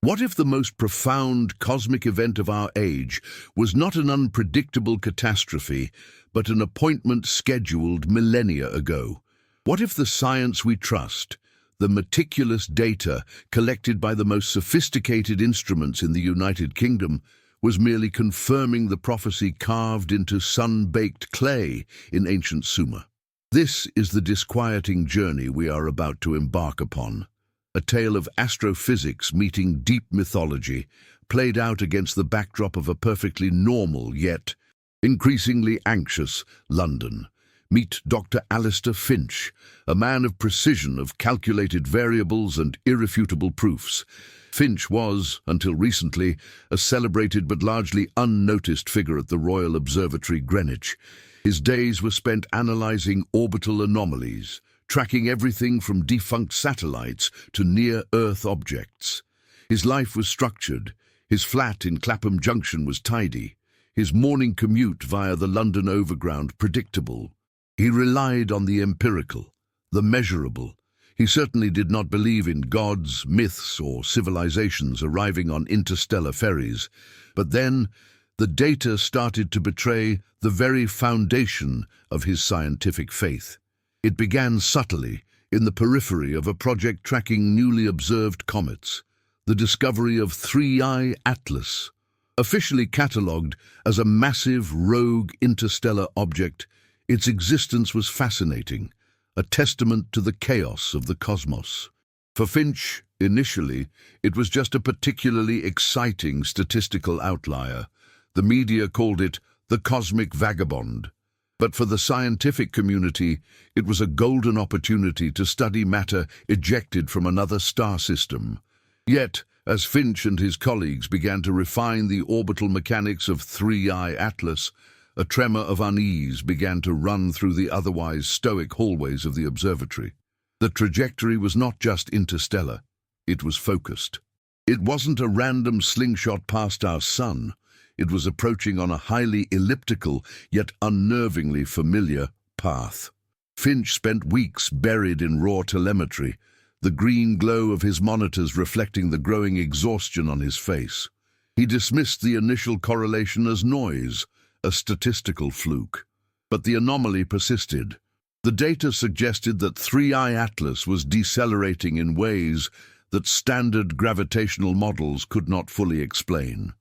What if the most profound cosmic event of our age was not an unpredictable catastrophe, but an appointment scheduled millennia ago? What if the science we trust, the meticulous data collected by the most sophisticated instruments in the United Kingdom, was merely confirming the prophecy carved into sun-baked clay in ancient Sumer? This is the disquieting journey we are about to embark upon. A tale of astrophysics meeting deep mythology, played out against the backdrop of a perfectly normal, yet increasingly anxious, London. Meet Dr. Alistair Finch, a man of precision, of calculated variables and irrefutable proofs. Finch was, until recently, a celebrated but largely unnoticed figure at the Royal Observatory, Greenwich. His days were spent analysing orbital anomalies, tracking everything from defunct satellites to near-Earth objects. His life was structured. His flat in Clapham Junction was tidy. His morning commute via the London Overground predictable. He relied on the empirical, the measurable. He certainly did not believe in gods, myths, or civilizations arriving on interstellar ferries. But then, the data started to betray the very foundation of his scientific faith. It began subtly, in the periphery of a project tracking newly observed comets, the discovery of 3I Atlas. Officially catalogued as a massive rogue interstellar object, its existence was fascinating, a testament to the chaos of the cosmos. For Finch, initially, it was just a particularly exciting statistical outlier. The media called it the cosmic vagabond. But for the scientific community, it was a golden opportunity to study matter ejected from another star system. Yet, as Finch and his colleagues began to refine the orbital mechanics of 3I Atlas, a tremor of unease began to run through the otherwise stoic hallways of the observatory. The trajectory was not just interstellar, it was focused. It wasn't a random slingshot past our sun. It was approaching on a highly elliptical, yet unnervingly familiar, path. Finch spent weeks buried in raw telemetry, the green glow of his monitors reflecting the growing exhaustion on his face. He dismissed the initial correlation as noise, a statistical fluke. But the anomaly persisted. The data suggested that 3I Atlas was decelerating in ways that standard gravitational models could not fully explain.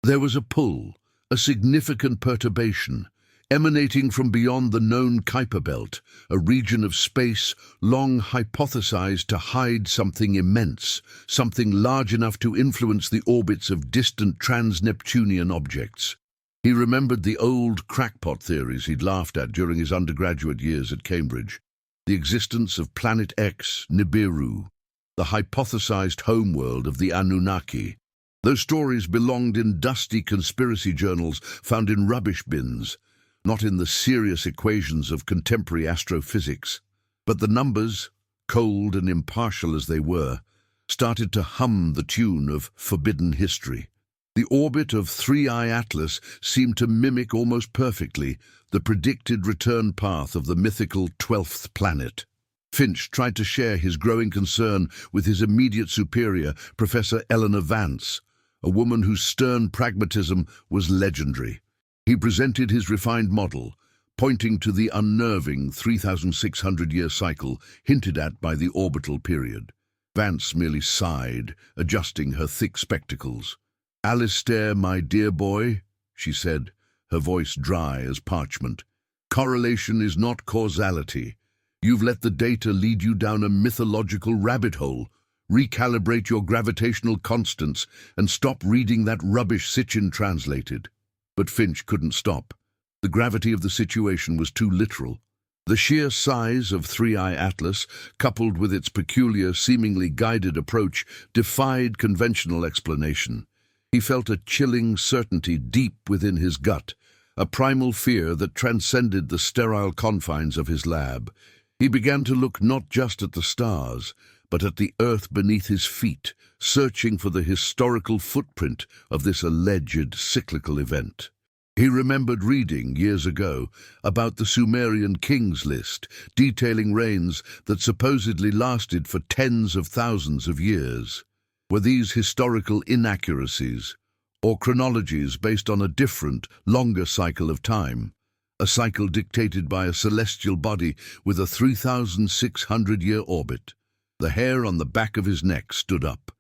There was a pull, a significant perturbation, emanating from beyond the known Kuiper Belt, a region of space long hypothesized to hide something immense, something large enough to influence the orbits of distant trans-Neptunian objects. He remembered the old crackpot theories he'd laughed at during his undergraduate years at Cambridge. The existence of Planet X, Nibiru, the hypothesized homeworld of the Anunnaki. Those stories belonged in dusty conspiracy journals found in rubbish bins, not in the serious equations of contemporary astrophysics. But the numbers, cold and impartial as they were, started to hum the tune of forbidden history. The orbit of 3I Atlas seemed to mimic almost perfectly the predicted return path of the mythical 12th planet. Finch tried to share his growing concern with his immediate superior, Professor Eleanor Vance, a woman whose stern pragmatism was legendary. He presented his refined model, pointing to the unnerving 3,600-year cycle hinted at by the orbital period. Vance merely sighed, adjusting her thick spectacles. "Alistair, my dear boy," she said, her voice dry as parchment, "correlation is not causality. You've let the data lead you down a mythological rabbit hole. Recalibrate your gravitational constants and stop reading that rubbish Sitchin translated." But Finch couldn't stop. The gravity of the situation was too literal. The sheer size of 3I Atlas, coupled with its peculiar, seemingly guided approach, defied conventional explanation. He felt a chilling certainty deep within his gut, a primal fear that transcended the sterile confines of his lab. He began to look not just at the stars, but at the earth beneath his feet, searching for the historical footprint of this alleged cyclical event. He remembered reading, years ago, about the Sumerian kings list, detailing reigns that supposedly lasted for tens of thousands of years. Were these historical inaccuracies, or chronologies based on a different, longer cycle of time? A cycle dictated by a celestial body with a 3,600-year orbit. The hair on the back of his neck stood up.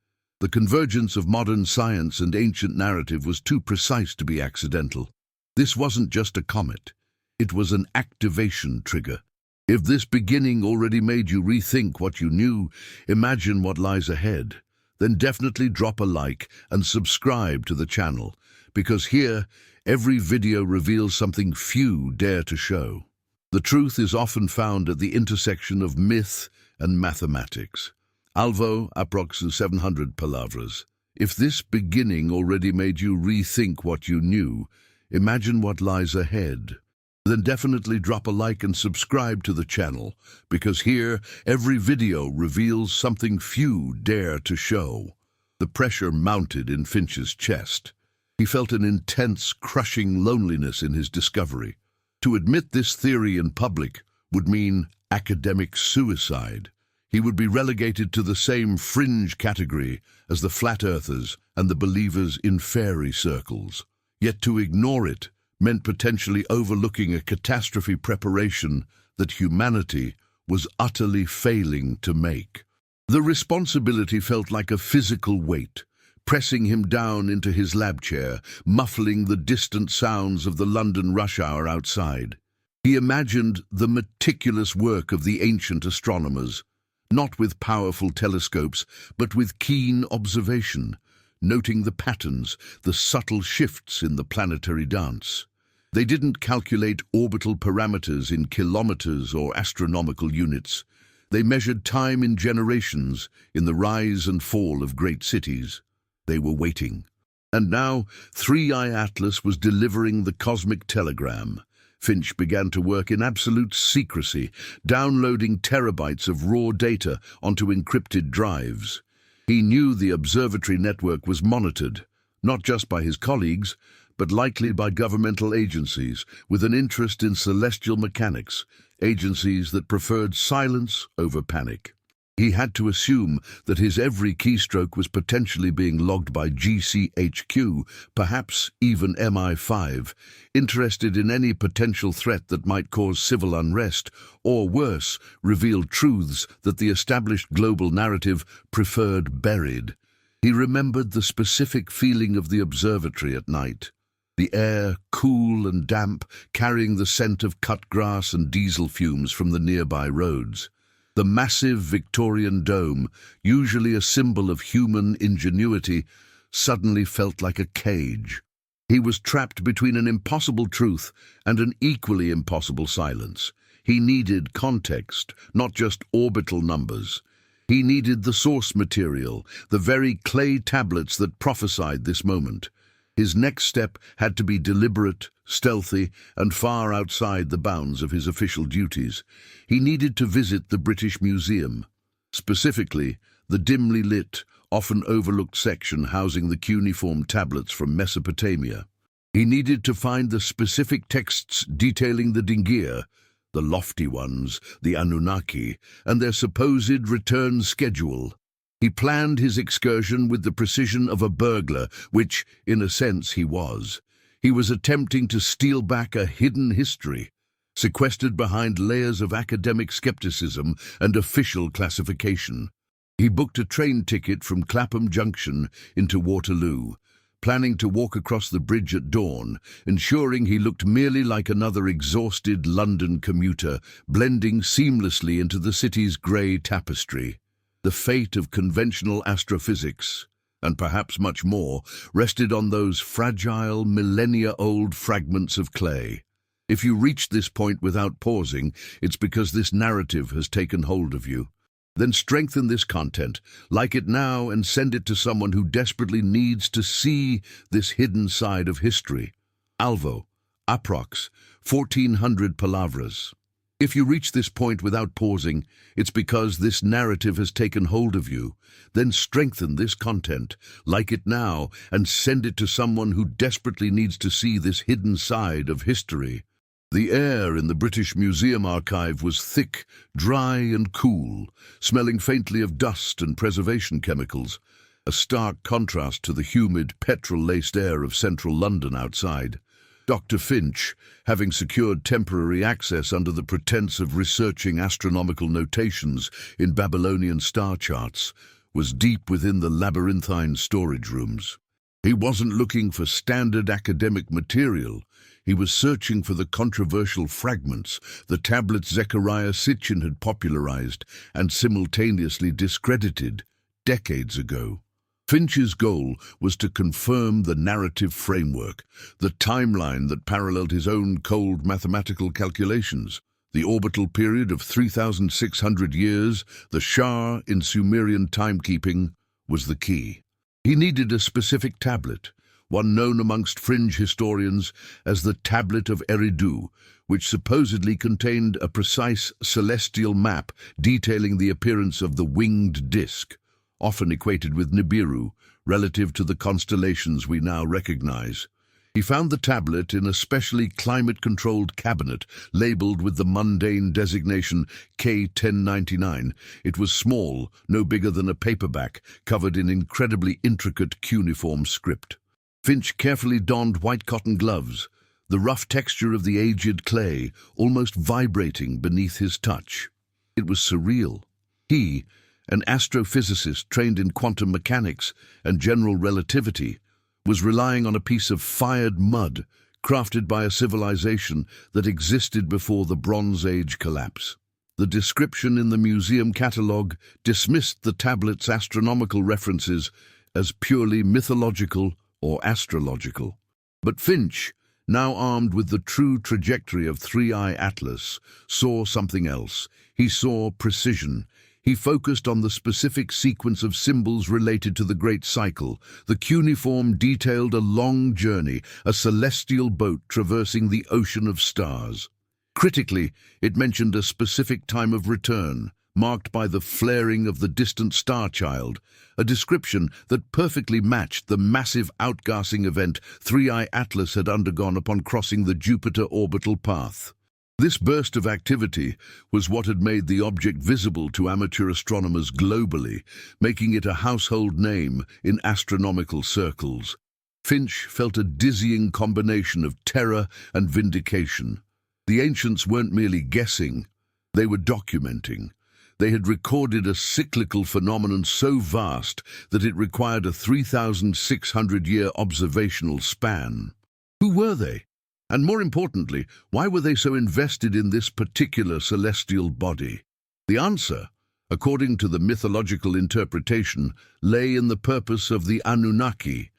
The convergence of modern science and ancient narrative was too precise to be accidental. This wasn't just a comet. It was an activation trigger. If this beginning already made you rethink what you knew, imagine what lies ahead. Then definitely drop a like and subscribe to the channel, because here, every video reveals something few dare to show. The truth is often found at the intersection of myth and mathematics. Alvo aprox 700 palavras. If this beginning already made you rethink what you knew, imagine what lies ahead. Then definitely drop a like and subscribe to the channel, because here, every video reveals something few dare to show. The pressure mounted in Finch's chest. He felt an intense, crushing loneliness in his discovery. To admit this theory in public would mean academic suicide. He would be relegated to the same fringe category as the flat earthers and the believers in fairy circles. Yet to ignore it meant potentially overlooking a catastrophe preparation that humanity was utterly failing to make. The responsibility felt like a physical weight, pressing him down into his lab chair, muffling the distant sounds of the London rush hour outside. He imagined the meticulous work of the ancient astronomers, not with powerful telescopes, but with keen observation, noting the patterns, the subtle shifts in the planetary dance. They didn't calculate orbital parameters in kilometers or astronomical units. They measured time in generations, in the rise and fall of great cities. They were waiting. And now, 3i Atlas was delivering the cosmic telegram. Finch began to work in absolute secrecy, downloading terabytes of raw data onto encrypted drives. He knew the observatory network was monitored, not just by his colleagues, but likely by governmental agencies with an interest in celestial mechanics, agencies that preferred silence over panic. He had to assume that his every keystroke was potentially being logged by GCHQ, perhaps even MI5, interested in any potential threat that might cause civil unrest, or worse, reveal truths that the established global narrative preferred buried. He remembered the specific feeling of the observatory at night. The air, cool and damp, carrying the scent of cut grass and diesel fumes from the nearby roads. The massive Victorian dome, usually a symbol of human ingenuity, suddenly felt like a cage. He was trapped between an impossible truth and an equally impossible silence. He needed context, not just orbital numbers. He needed the source material, the very clay tablets that prophesied this moment. His next step had to be deliberate, stealthy, and far outside the bounds of his official duties. He needed to visit the British Museum, specifically the dimly lit, often overlooked section housing the cuneiform tablets from Mesopotamia. He needed to find the specific texts detailing the Dingear, the lofty ones, the Anunnaki, and their supposed return schedule. He planned his excursion with the precision of a burglar, which, in a sense, he was. He was attempting to steal back a hidden history, sequestered behind layers of academic skepticism and official classification. He booked a train ticket from Clapham Junction into Waterloo, planning to walk across the bridge at dawn, ensuring he looked merely like another exhausted London commuter, blending seamlessly into the city's grey tapestry. The fate of conventional astrophysics, and perhaps much more, rested on those fragile, millennia-old fragments of clay. If you reach this point without pausing, it's because this narrative has taken hold of you. Then strengthen this content, like it now, and send it to someone who desperately needs to see this hidden side of history. Alvo, aprox. 1400 palavras. If you reach this point without pausing, it's because this narrative has taken hold of you. Then strengthen this content, like it now, and send it to someone who desperately needs to see this hidden side of history. The air in the British Museum archive was thick, dry and cool, smelling faintly of dust and preservation chemicals. a stark contrast to the humid, petrol-laced air of central London outside. Dr. Finch, having secured temporary access under the pretense of researching astronomical notations in Babylonian star charts, was deep within the labyrinthine storage rooms. He wasn't looking for standard academic material. He was searching for the controversial fragments, the tablets Zechariah Sitchin had popularized and simultaneously discredited decades ago. Finch's goal was to confirm the narrative framework, the timeline that paralleled his own cold mathematical calculations. The orbital period of 3,600 years, the Shah in Sumerian timekeeping, was the key. He needed a specific tablet, one known amongst fringe historians as the Tablet of Eridu, which supposedly contained a precise celestial map detailing the appearance of the winged disk, often equated with Nibiru, relative to the constellations we now recognize. He found the tablet in a specially climate-controlled cabinet labeled with the mundane designation K1099. It was small, no bigger than a paperback, covered in incredibly intricate cuneiform script. Finch carefully donned white cotton gloves, the rough texture of the aged clay almost vibrating beneath his touch. It was surreal. He, an astrophysicist trained in quantum mechanics and general relativity, was relying on a piece of fired mud crafted by a civilization that existed before the Bronze Age collapse. The description in the museum catalogue dismissed the tablet's astronomical references as purely mythological or astrological. But Finch, now armed with the true trajectory of Three-Eye Atlas, saw something else. He saw precision. He focused on the specific sequence of symbols related to the Great Cycle. The cuneiform detailed a long journey, a celestial boat traversing the ocean of stars. Critically, it mentioned a specific time of return, marked by the flaring of the distant star child, a description that perfectly matched the massive outgassing event Three-Eye Atlas had undergone upon crossing the Jupiter orbital path. This burst of activity was what had made the object visible to amateur astronomers globally, making it a household name in astronomical circles. Finch felt a dizzying combination of terror and vindication. The ancients weren't merely guessing, they were documenting. They had recorded a cyclical phenomenon so vast that it required a 3,600-year observational span. Who were they? And more importantly, why were they so invested in this particular celestial body? The answer, according to the mythological interpretation, lay in the purpose of the Anunnaki,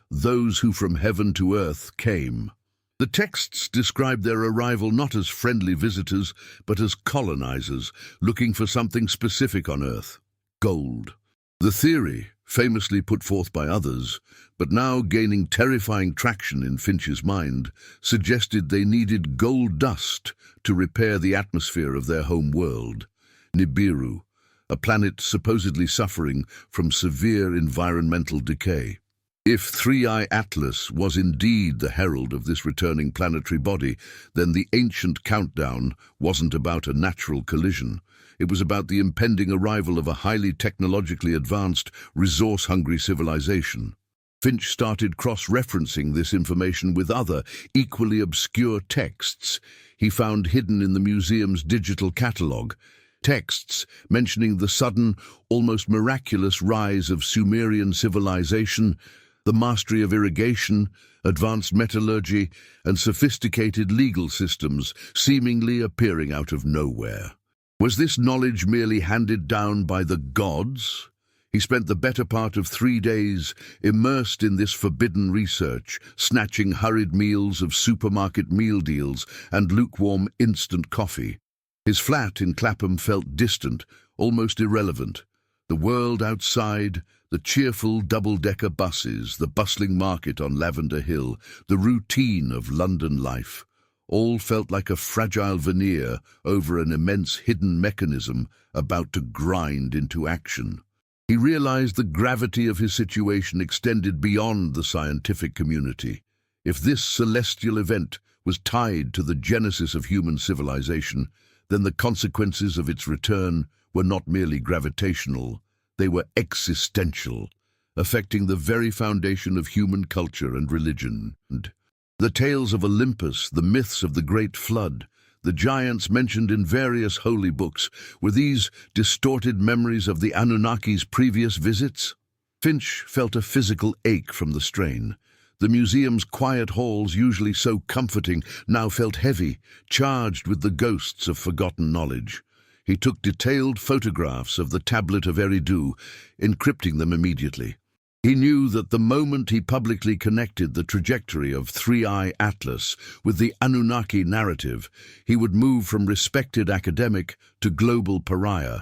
those who from heaven to earth came. The texts describe their arrival not as friendly visitors, but as colonizers, looking for something specific on Earth: gold. The theory, famously put forth by others, but now gaining terrifying traction in Finch's mind, suggested they needed gold dust to repair the atmosphere of their home world, Nibiru, a planet supposedly suffering from severe environmental decay. If Three-Eye Atlas was indeed the herald of this returning planetary body, then the ancient countdown wasn't about a natural collision. It was about the impending arrival of a highly technologically advanced, resource-hungry civilization. Finch started cross-referencing this information with other, equally obscure texts he found hidden in the museum's digital catalogue. Texts mentioning the sudden, almost miraculous rise of Sumerian civilization, the mastery of irrigation, advanced metallurgy, and sophisticated legal systems seemingly appearing out of nowhere. Was this knowledge merely handed down by the gods? He spent the better part of 3 days immersed in this forbidden research, snatching hurried meals of supermarket meal deals and lukewarm instant coffee. His flat in Clapham felt distant, almost irrelevant. The world outside, the cheerful double-decker buses, the bustling market on Lavender Hill, the routine of London life, all felt like a fragile veneer over an immense hidden mechanism about to grind into action. He realized the gravity of his situation extended beyond the scientific community. If this celestial event was tied to the genesis of human civilization, then the consequences of its return were not merely gravitational, they were existential. affecting the very foundation of human culture and religion. The tales of Olympus, the myths of the Great Flood, the giants mentioned in various holy books, were these distorted memories of the Anunnaki's previous visits? Finch felt a physical ache from the strain. The museum's quiet halls, usually so comforting, now felt heavy, charged with the ghosts of forgotten knowledge. He took detailed photographs of the tablet of Eridu, encrypting them immediately. He knew that the moment he publicly connected the trajectory of Three-Eye Atlas with the Anunnaki narrative, he would move from respected academic to global pariah.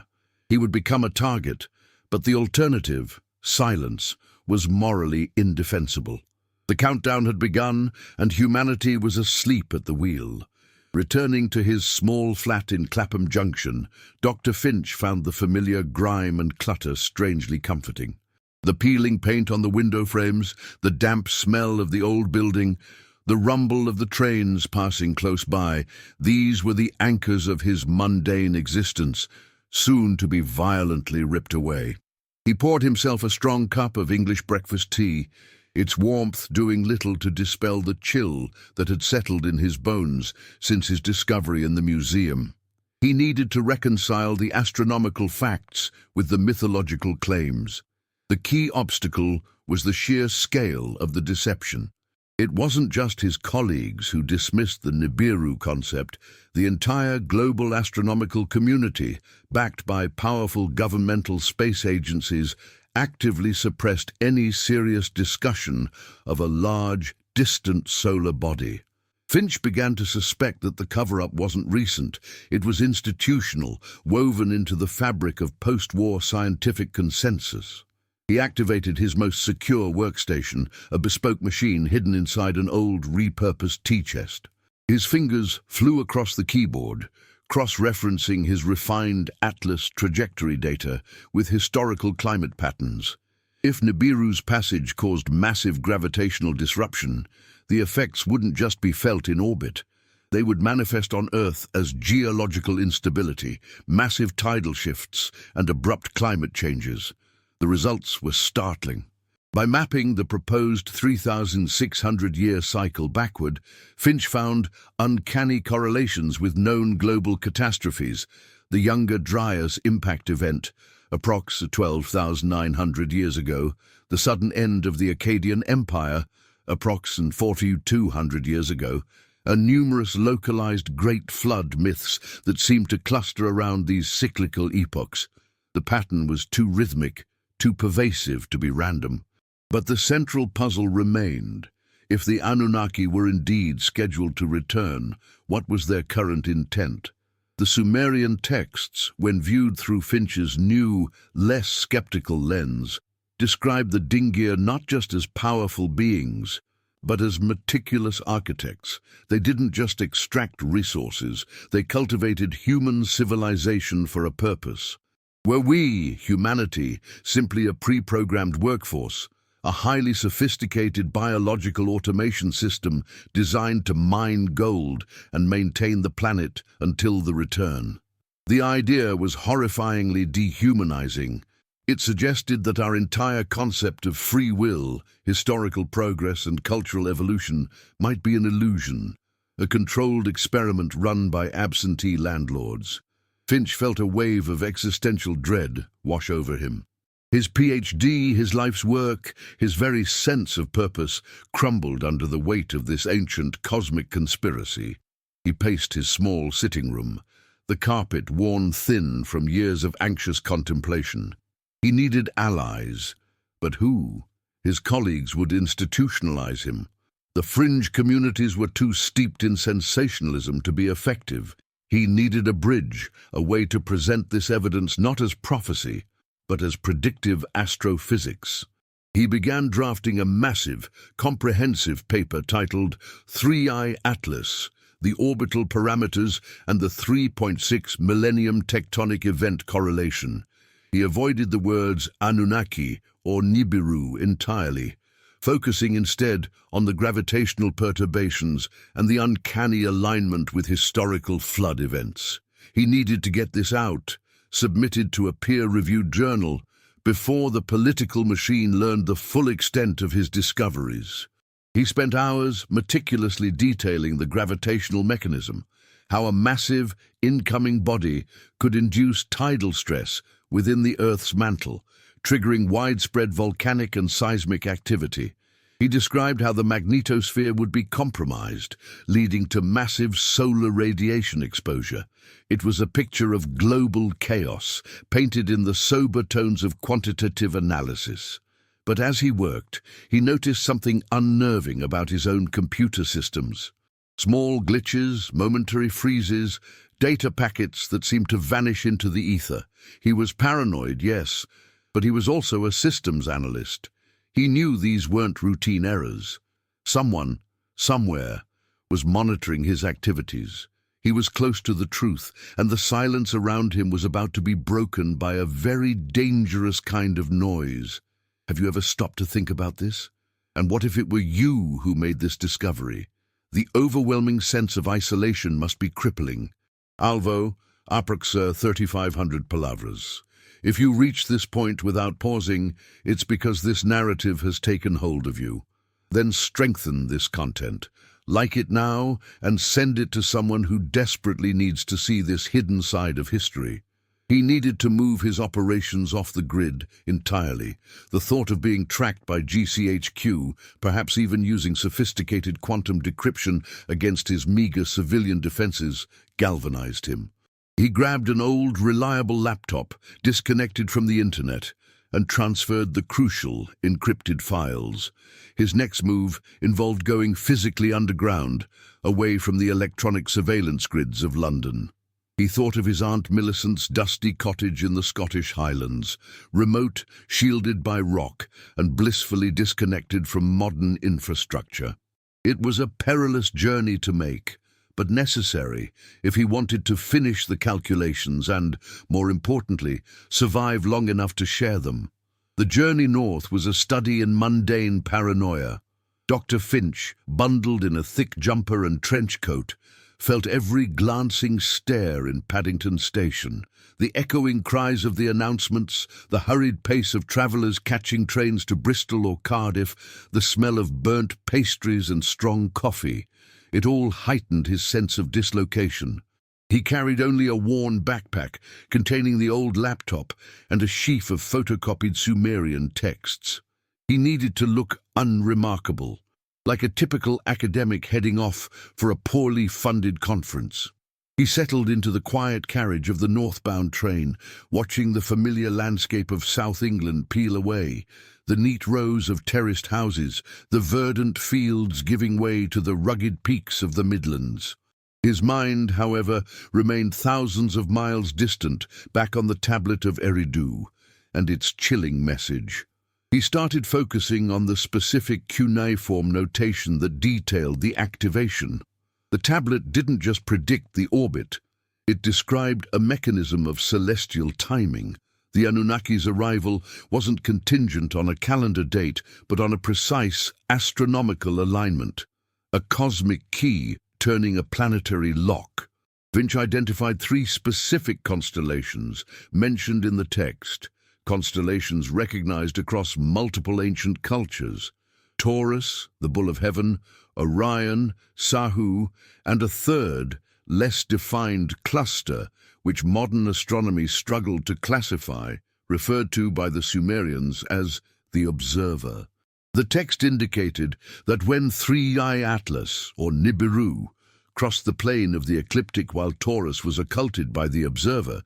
He would become a target, but the alternative, silence, was morally indefensible. The countdown had begun, and humanity was asleep at the wheel. Returning to his small flat in Clapham Junction, Dr. Finch found the familiar grime and clutter strangely comforting. The peeling paint on the window frames, the damp smell of the old building, the rumble of the trains passing close by, these were the anchors of his mundane existence, soon to be violently ripped away. He poured himself a strong cup of English breakfast tea, its warmth doing little to dispel the chill that had settled in his bones since his discovery in the museum. He needed to reconcile the astronomical facts with the mythological claims. The key obstacle was the sheer scale of the deception. It wasn't just his colleagues who dismissed the Nibiru concept. The entire global astronomical community, backed by powerful governmental space agencies, actively suppressed any serious discussion of a large, distant solar body. Finch began to suspect that the cover-up wasn't recent. It was institutional, woven into the fabric of post-war scientific consensus. He activated his most secure workstation, a bespoke machine hidden inside an old, repurposed tea chest. His fingers flew across the keyboard, cross-referencing his refined Atlas trajectory data with historical climate patterns. If Nibiru's passage caused massive gravitational disruption, the effects wouldn't just be felt in orbit. They would manifest on Earth as geological instability, massive tidal shifts, and abrupt climate changes. The results were startling. By mapping the proposed 3,600-year cycle backward, Finch found uncanny correlations with known global catastrophes. The Younger Dryas impact event, approx 12,900 years ago, the sudden end of the Akkadian Empire, approx 4,200 years ago, and numerous localized Great Flood myths that seemed to cluster around these cyclical epochs. The pattern was too rhythmic, too pervasive to be random. But the central puzzle remained. If the Anunnaki were indeed scheduled to return, what was their current intent? The Sumerian texts, when viewed through Finch's new, less skeptical lens, described the Dingir not just as powerful beings, but as meticulous architects. They didn't just extract resources, they cultivated human civilization for a purpose. Were we, humanity, simply a pre-programmed workforce, a highly sophisticated biological automation system designed to mine gold and maintain the planet until the return? The idea was horrifyingly dehumanizing. It suggested that our entire concept of free will, historical progress, and cultural evolution might be an illusion, a controlled experiment run by absentee landlords. Finch felt a wave of existential dread wash over him. His PhD, his life's work, his very sense of purpose crumbled under the weight of this ancient cosmic conspiracy. He paced his small sitting room, the carpet worn thin from years of anxious contemplation. He needed allies, but who? His colleagues would institutionalize him. The fringe communities were too steeped in sensationalism to be effective. He needed a bridge, a way to present this evidence not as prophecy, but as predictive astrophysics. He began drafting a massive, comprehensive paper titled Three-Eye Atlas, the Orbital Parameters and the 3.6 Millennium Tectonic Event Correlation. He avoided the words Anunnaki or Nibiru entirely, focusing instead on the gravitational perturbations and the uncanny alignment with historical flood events. He needed to get this out, submitted to a peer-reviewed journal, before the political machine learned the full extent of his discoveries. He spent hours meticulously detailing the gravitational mechanism, how a massive, incoming body could induce tidal stress within the Earth's mantle, triggering widespread volcanic and seismic activity. He described how the magnetosphere would be compromised, leading to massive solar radiation exposure. It was a picture of global chaos, painted in the sober tones of quantitative analysis. But as he worked, he noticed something unnerving about his own computer systems. Small glitches, momentary freezes, data packets that seemed to vanish into the ether. He was paranoid, yes, but he was also a systems analyst. He knew these weren't routine errors. Someone, somewhere, was monitoring his activities. He was close to the truth, and the silence around him was about to be broken by a very dangerous kind of noise. Have you ever stopped to think about this? And what if it were you who made this discovery? The overwhelming sense of isolation must be crippling. Alvo, aproxa 3,500 palavras. If you reach this point without pausing, it's because this narrative has taken hold of you. Then strengthen this content. Like it now and send it to someone who desperately needs to see this hidden side of history. He needed to move his operations off the grid entirely. The thought of being tracked by GCHQ, perhaps even using sophisticated quantum decryption against his meager civilian defenses, galvanized him. He grabbed an old, reliable laptop, disconnected from the internet, and transferred the crucial, encrypted files. His next move involved going physically underground, away from the electronic surveillance grids of London. He thought of his Aunt Millicent's dusty cottage in the Scottish Highlands, remote, shielded by rock, and blissfully disconnected from modern infrastructure. It was a perilous journey to make, but necessary if he wanted to finish the calculations and, more importantly, survive long enough to share them. The journey north was a study in mundane paranoia. Dr. Finch, bundled in a thick jumper and trench coat, felt every glancing stare in Paddington Station, the echoing cries of the announcements, the hurried pace of travellers catching trains to Bristol or Cardiff, the smell of burnt pastries and strong coffee. It all heightened his sense of dislocation. He carried only a worn backpack containing the old laptop and a sheaf of photocopied Sumerian texts. He needed to look unremarkable, like a typical academic heading off for a poorly funded conference. He settled into the quiet carriage of the northbound train, watching the familiar landscape of South England peel away, the neat rows of terraced houses, the verdant fields giving way to the rugged peaks of the Midlands. His mind, however, remained thousands of miles distant, back on the tablet of Eridu, and its chilling message. He started focusing on the specific cuneiform notation that detailed the activation. The tablet didn't just predict the orbit, it described a mechanism of celestial timing. The Anunnaki's arrival wasn't contingent on a calendar date, but on a precise astronomical alignment, a cosmic key turning a planetary lock. Finch identified 3 specific constellations mentioned in the text, constellations recognized across multiple ancient cultures: Taurus, the Bull of Heaven, Orion, Sahu, and a third, less defined cluster, which modern astronomy struggled to classify, referred to by the Sumerians as the Observer. The text indicated that when 3i Atlas, or Nibiru, crossed the plane of the ecliptic while Taurus was occulted by the Observer,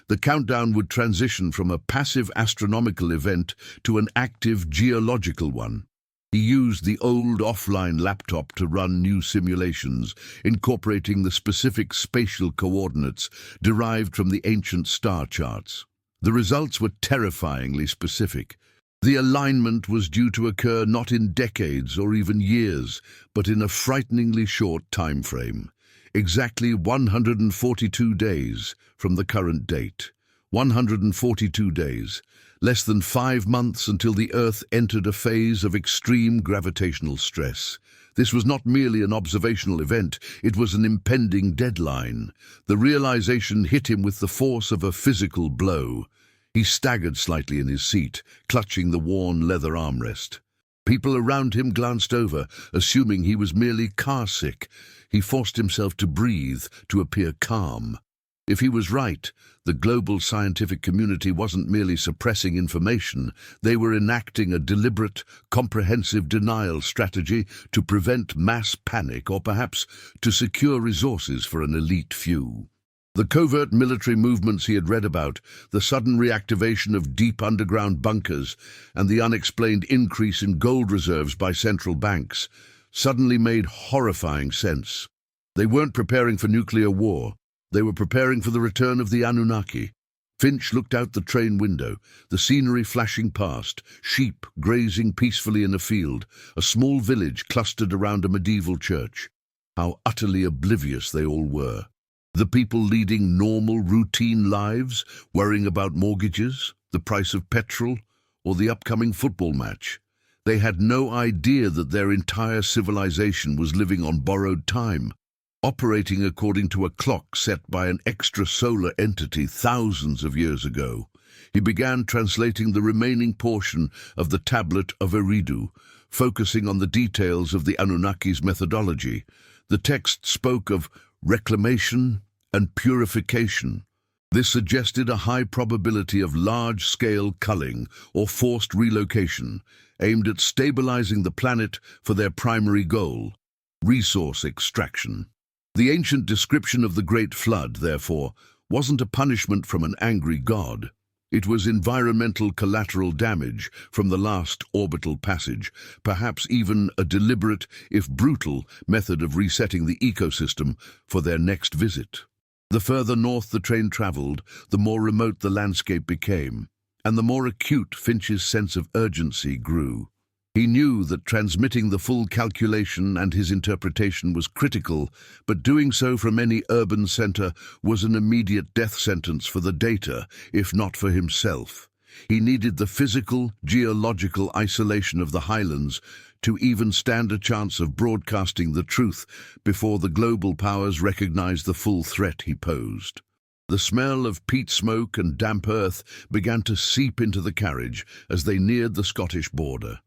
the countdown would transition from a passive astronomical event to an active geological one. He used the old offline laptop to run new simulations, incorporating the specific spatial coordinates derived from the ancient star charts. The results were terrifyingly specific. The alignment was due to occur not in decades or even years, but in a frighteningly short time frame. Exactly 142 days from the current date. 142 days. Less than 5 months until the Earth entered a phase of extreme gravitational stress. This was not merely an observational event, it was an impending deadline. The realization hit him with the force of a physical blow. He staggered slightly in his seat, clutching the worn leather armrest. People around him glanced over, assuming he was merely car-sick. He forced himself to breathe, to appear calm. If he was right, the global scientific community wasn't merely suppressing information, they were enacting a deliberate, comprehensive denial strategy to prevent mass panic or perhaps to secure resources for an elite few. The covert military movements he had read about, the sudden reactivation of deep underground bunkers, and the unexplained increase in gold reserves by central banks, suddenly made horrifying sense. They weren't preparing for nuclear war. They were preparing for the return of the Anunnaki. Finch looked out the train window, the scenery flashing past, sheep grazing peacefully in a field, a small village clustered around a medieval church. How utterly oblivious they all were. The people leading normal, routine lives, worrying about mortgages, the price of petrol, or the upcoming football match. They had no idea that their entire civilization was living on borrowed time, operating according to a clock set by an extrasolar entity thousands of years ago. He began translating the remaining portion of the Tablet of Eridu, focusing on the details of the Anunnaki's methodology. The text spoke of reclamation and purification. This suggested a high probability of large-scale culling or forced relocation, aimed at stabilizing the planet for their primary goal, resource extraction. The ancient description of the Great Flood, therefore, wasn't a punishment from an angry god. It was environmental collateral damage from the last orbital passage, perhaps even a deliberate, if brutal, method of resetting the ecosystem for their next visit. The further north the train traveled, the more remote the landscape became, and the more acute Finch's sense of urgency grew. He knew that transmitting the full calculation and his interpretation was critical, but doing so from any urban center was an immediate death sentence for the data, if not for himself. He needed the physical, geological isolation of the highlands to even stand a chance of broadcasting the truth before the global powers recognized the full threat he posed. The smell of peat smoke and damp earth began to seep into the carriage as they neared the Scottish border.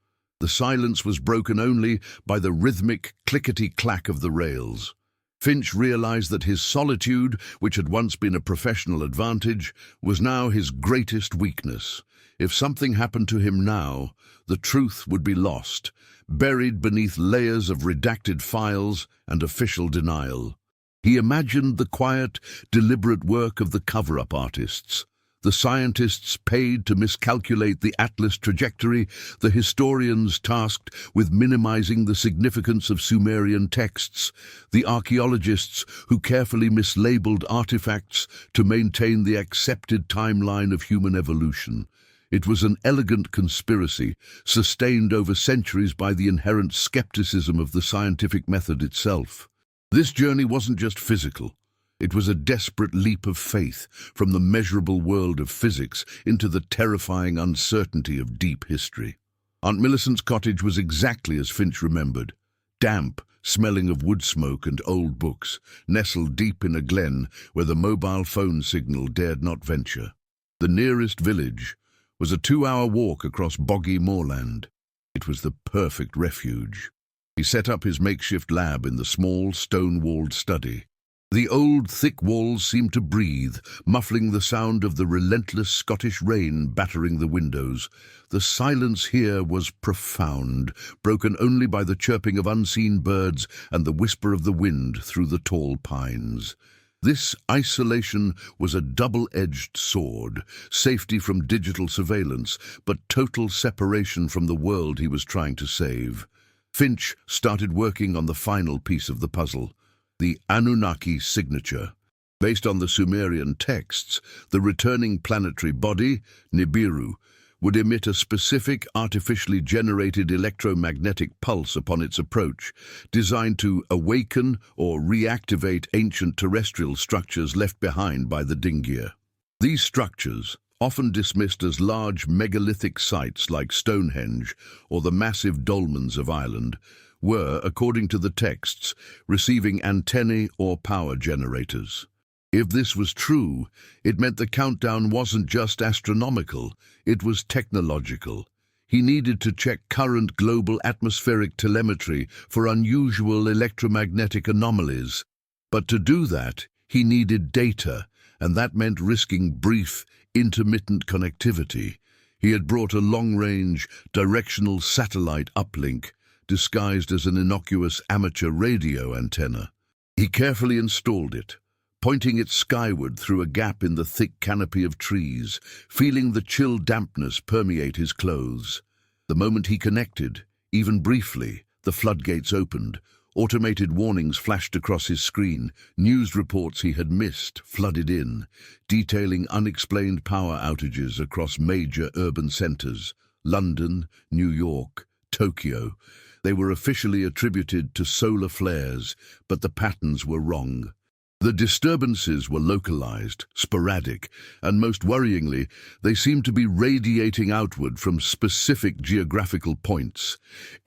The silence was broken only by the rhythmic clickety-clack of the rails. Finch realized that his solitude, which had once been a professional advantage, was now his greatest weakness. If something happened to him now, the truth would be lost, buried beneath layers of redacted files and official denial. He imagined the quiet, deliberate work of the cover-up artists, the scientists paid to miscalculate the Atlas trajectory, the historians tasked with minimizing the significance of Sumerian texts, the archaeologists who carefully mislabeled artifacts to maintain the accepted timeline of human evolution. It was an elegant conspiracy, sustained over centuries by the inherent skepticism of the scientific method itself. This journey wasn't just physical. It was a desperate leap of faith from the measurable world of physics into the terrifying uncertainty of deep history. Aunt Millicent's cottage was exactly as Finch remembered, damp, smelling of wood smoke and old books, nestled deep in a glen where the mobile phone signal dared not venture. The nearest village was a 2-hour walk across boggy moorland. It was the perfect refuge. He set up his makeshift lab in the small, stone-walled study. The old, thick walls seemed to breathe, muffling the sound of the relentless Scottish rain battering the windows. The silence here was profound, broken only by the chirping of unseen birds and the whisper of the wind through the tall pines. This isolation was a double-edged sword, safety from digital surveillance, but total separation from the world he was trying to save. Finch started working on the final piece of the puzzle. The Anunnaki signature. Based on the Sumerian texts, the returning planetary body, Nibiru, would emit a specific artificially generated electromagnetic pulse upon its approach, designed to awaken or reactivate ancient terrestrial structures left behind by the Dingear. These structures, often dismissed as large megalithic sites like Stonehenge or the massive dolmens of Ireland, were, according to the texts, receiving antennae or power generators. If this was true, it meant the countdown wasn't just astronomical, it was technological. He needed to check current global atmospheric telemetry for unusual electromagnetic anomalies. But to do that, he needed data, and that meant risking brief, intermittent connectivity. He had brought a long-range, directional satellite uplink, disguised as an innocuous amateur radio antenna. He carefully installed it, pointing it skyward through a gap in the thick canopy of trees, feeling the chill dampness permeate his clothes. The moment he connected, even briefly, the floodgates opened. Automated warnings flashed across his screen. News reports he had missed flooded in, detailing unexplained power outages across major urban centers: London, New York, Tokyo. They were officially attributed to solar flares, but the patterns were wrong. The disturbances were localized, sporadic, and most worryingly, they seemed to be radiating outward from specific geographical points,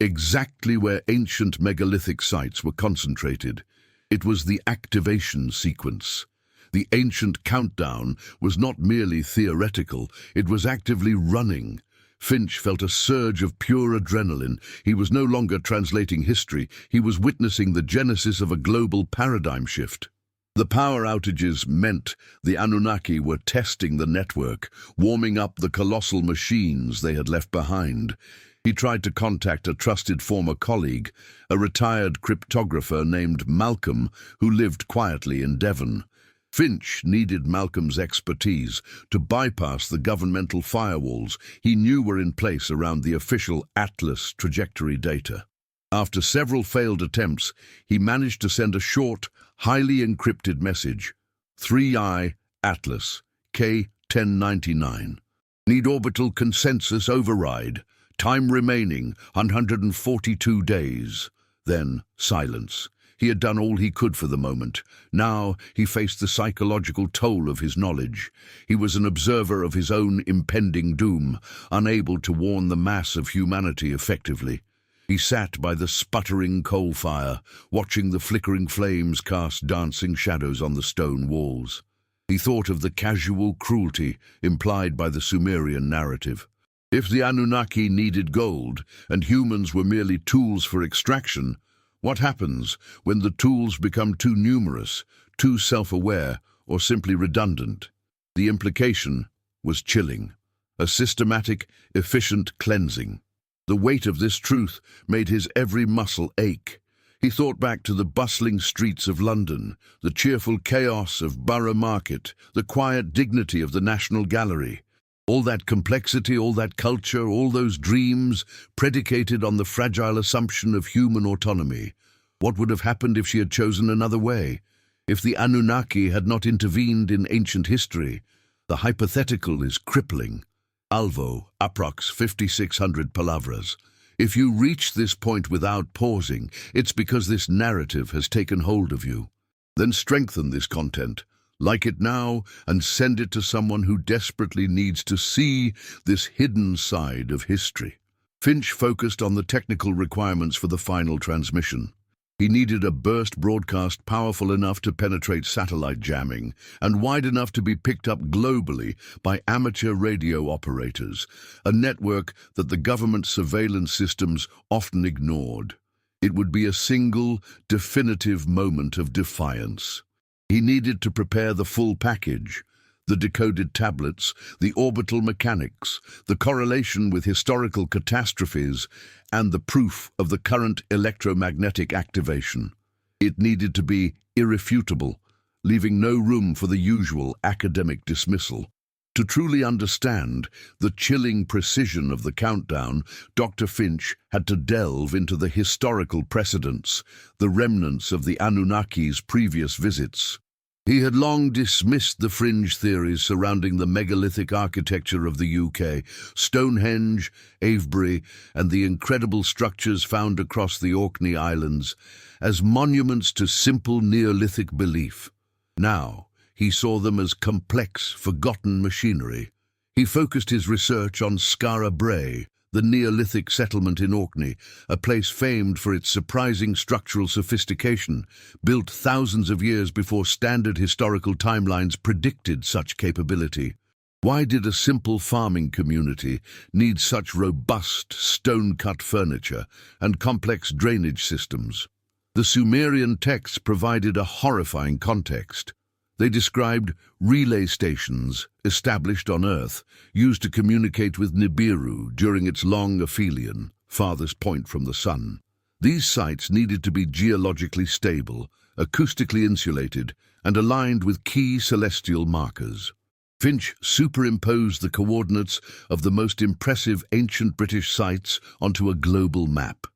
exactly where ancient megalithic sites were concentrated. It was the activation sequence. The ancient countdown was not merely theoretical, it was actively running. Finch felt a surge of pure adrenaline. He was no longer translating history, he was witnessing the genesis of a global paradigm shift. The power outages meant the Anunnaki were testing the network, warming up the colossal machines they had left behind. He tried to contact a trusted former colleague, a retired cryptographer named Malcolm, who lived quietly in Devon. Finch needed Malcolm's expertise to bypass the governmental firewalls he knew were in place around the official Atlas trajectory data. After several failed attempts, he managed to send a short, highly encrypted message. 3I Atlas, K1099. Need orbital consensus override. Time remaining, 142 days. Then silence. He had done all he could for the moment. Now he faced the psychological toll of his knowledge. He was an observer of his own impending doom, unable to warn the mass of humanity effectively. He sat by the sputtering coal fire, watching the flickering flames cast dancing shadows on the stone walls. He thought of the casual cruelty implied by the Sumerian narrative. If the Anunnaki needed gold, and humans were merely tools for extraction, what happens when the tools become too numerous, too self-aware, or simply redundant? The implication was chilling. A systematic, efficient cleansing. The weight of this truth made his every muscle ache. He thought back to the bustling streets of London, the cheerful chaos of Borough Market, the quiet dignity of the National Gallery. All that complexity, all that culture, all those dreams, predicated on the fragile assumption of human autonomy. What would have happened if she had chosen another way? If the Anunnaki had not intervened in ancient history? The hypothetical is crippling. Alvo, approx 5,600 palavras. If you reach this point without pausing, it's because this narrative has taken hold of you. Then strengthen this content. Like it now and send it to someone who desperately needs to see this hidden side of history. Finch focused on the technical requirements for the final transmission. He needed a burst broadcast powerful enough to penetrate satellite jamming and wide enough to be picked up globally by amateur radio operators, a network that the government surveillance systems often ignored. It would be a single, definitive moment of defiance. He needed to prepare the full package: the decoded tablets, the orbital mechanics, the correlation with historical catastrophes, and the proof of the current electromagnetic activation. It needed to be irrefutable, leaving no room for the usual academic dismissal. To truly understand the chilling precision of the countdown, Dr. Finch had to delve into the historical precedents, the remnants of the Anunnaki's previous visits. He had long dismissed the fringe theories surrounding the megalithic architecture of the UK, Stonehenge, Avebury, and the incredible structures found across the Orkney Islands, as monuments to simple Neolithic belief. Now, he saw them as complex, forgotten machinery. He focused his research on Skara Brae, the Neolithic settlement in Orkney, a place famed for its surprising structural sophistication, built thousands of years before standard historical timelines predicted such capability. Why did a simple farming community need such robust, stone-cut furniture and complex drainage systems? The Sumerian texts provided a horrifying context. They described relay stations established on Earth, used to communicate with Nibiru during its long aphelion, farthest point from the Sun. These sites needed to be geologically stable, acoustically insulated, and aligned with key celestial markers. Finch superimposed the coordinates of the most impressive ancient British sites onto a global map.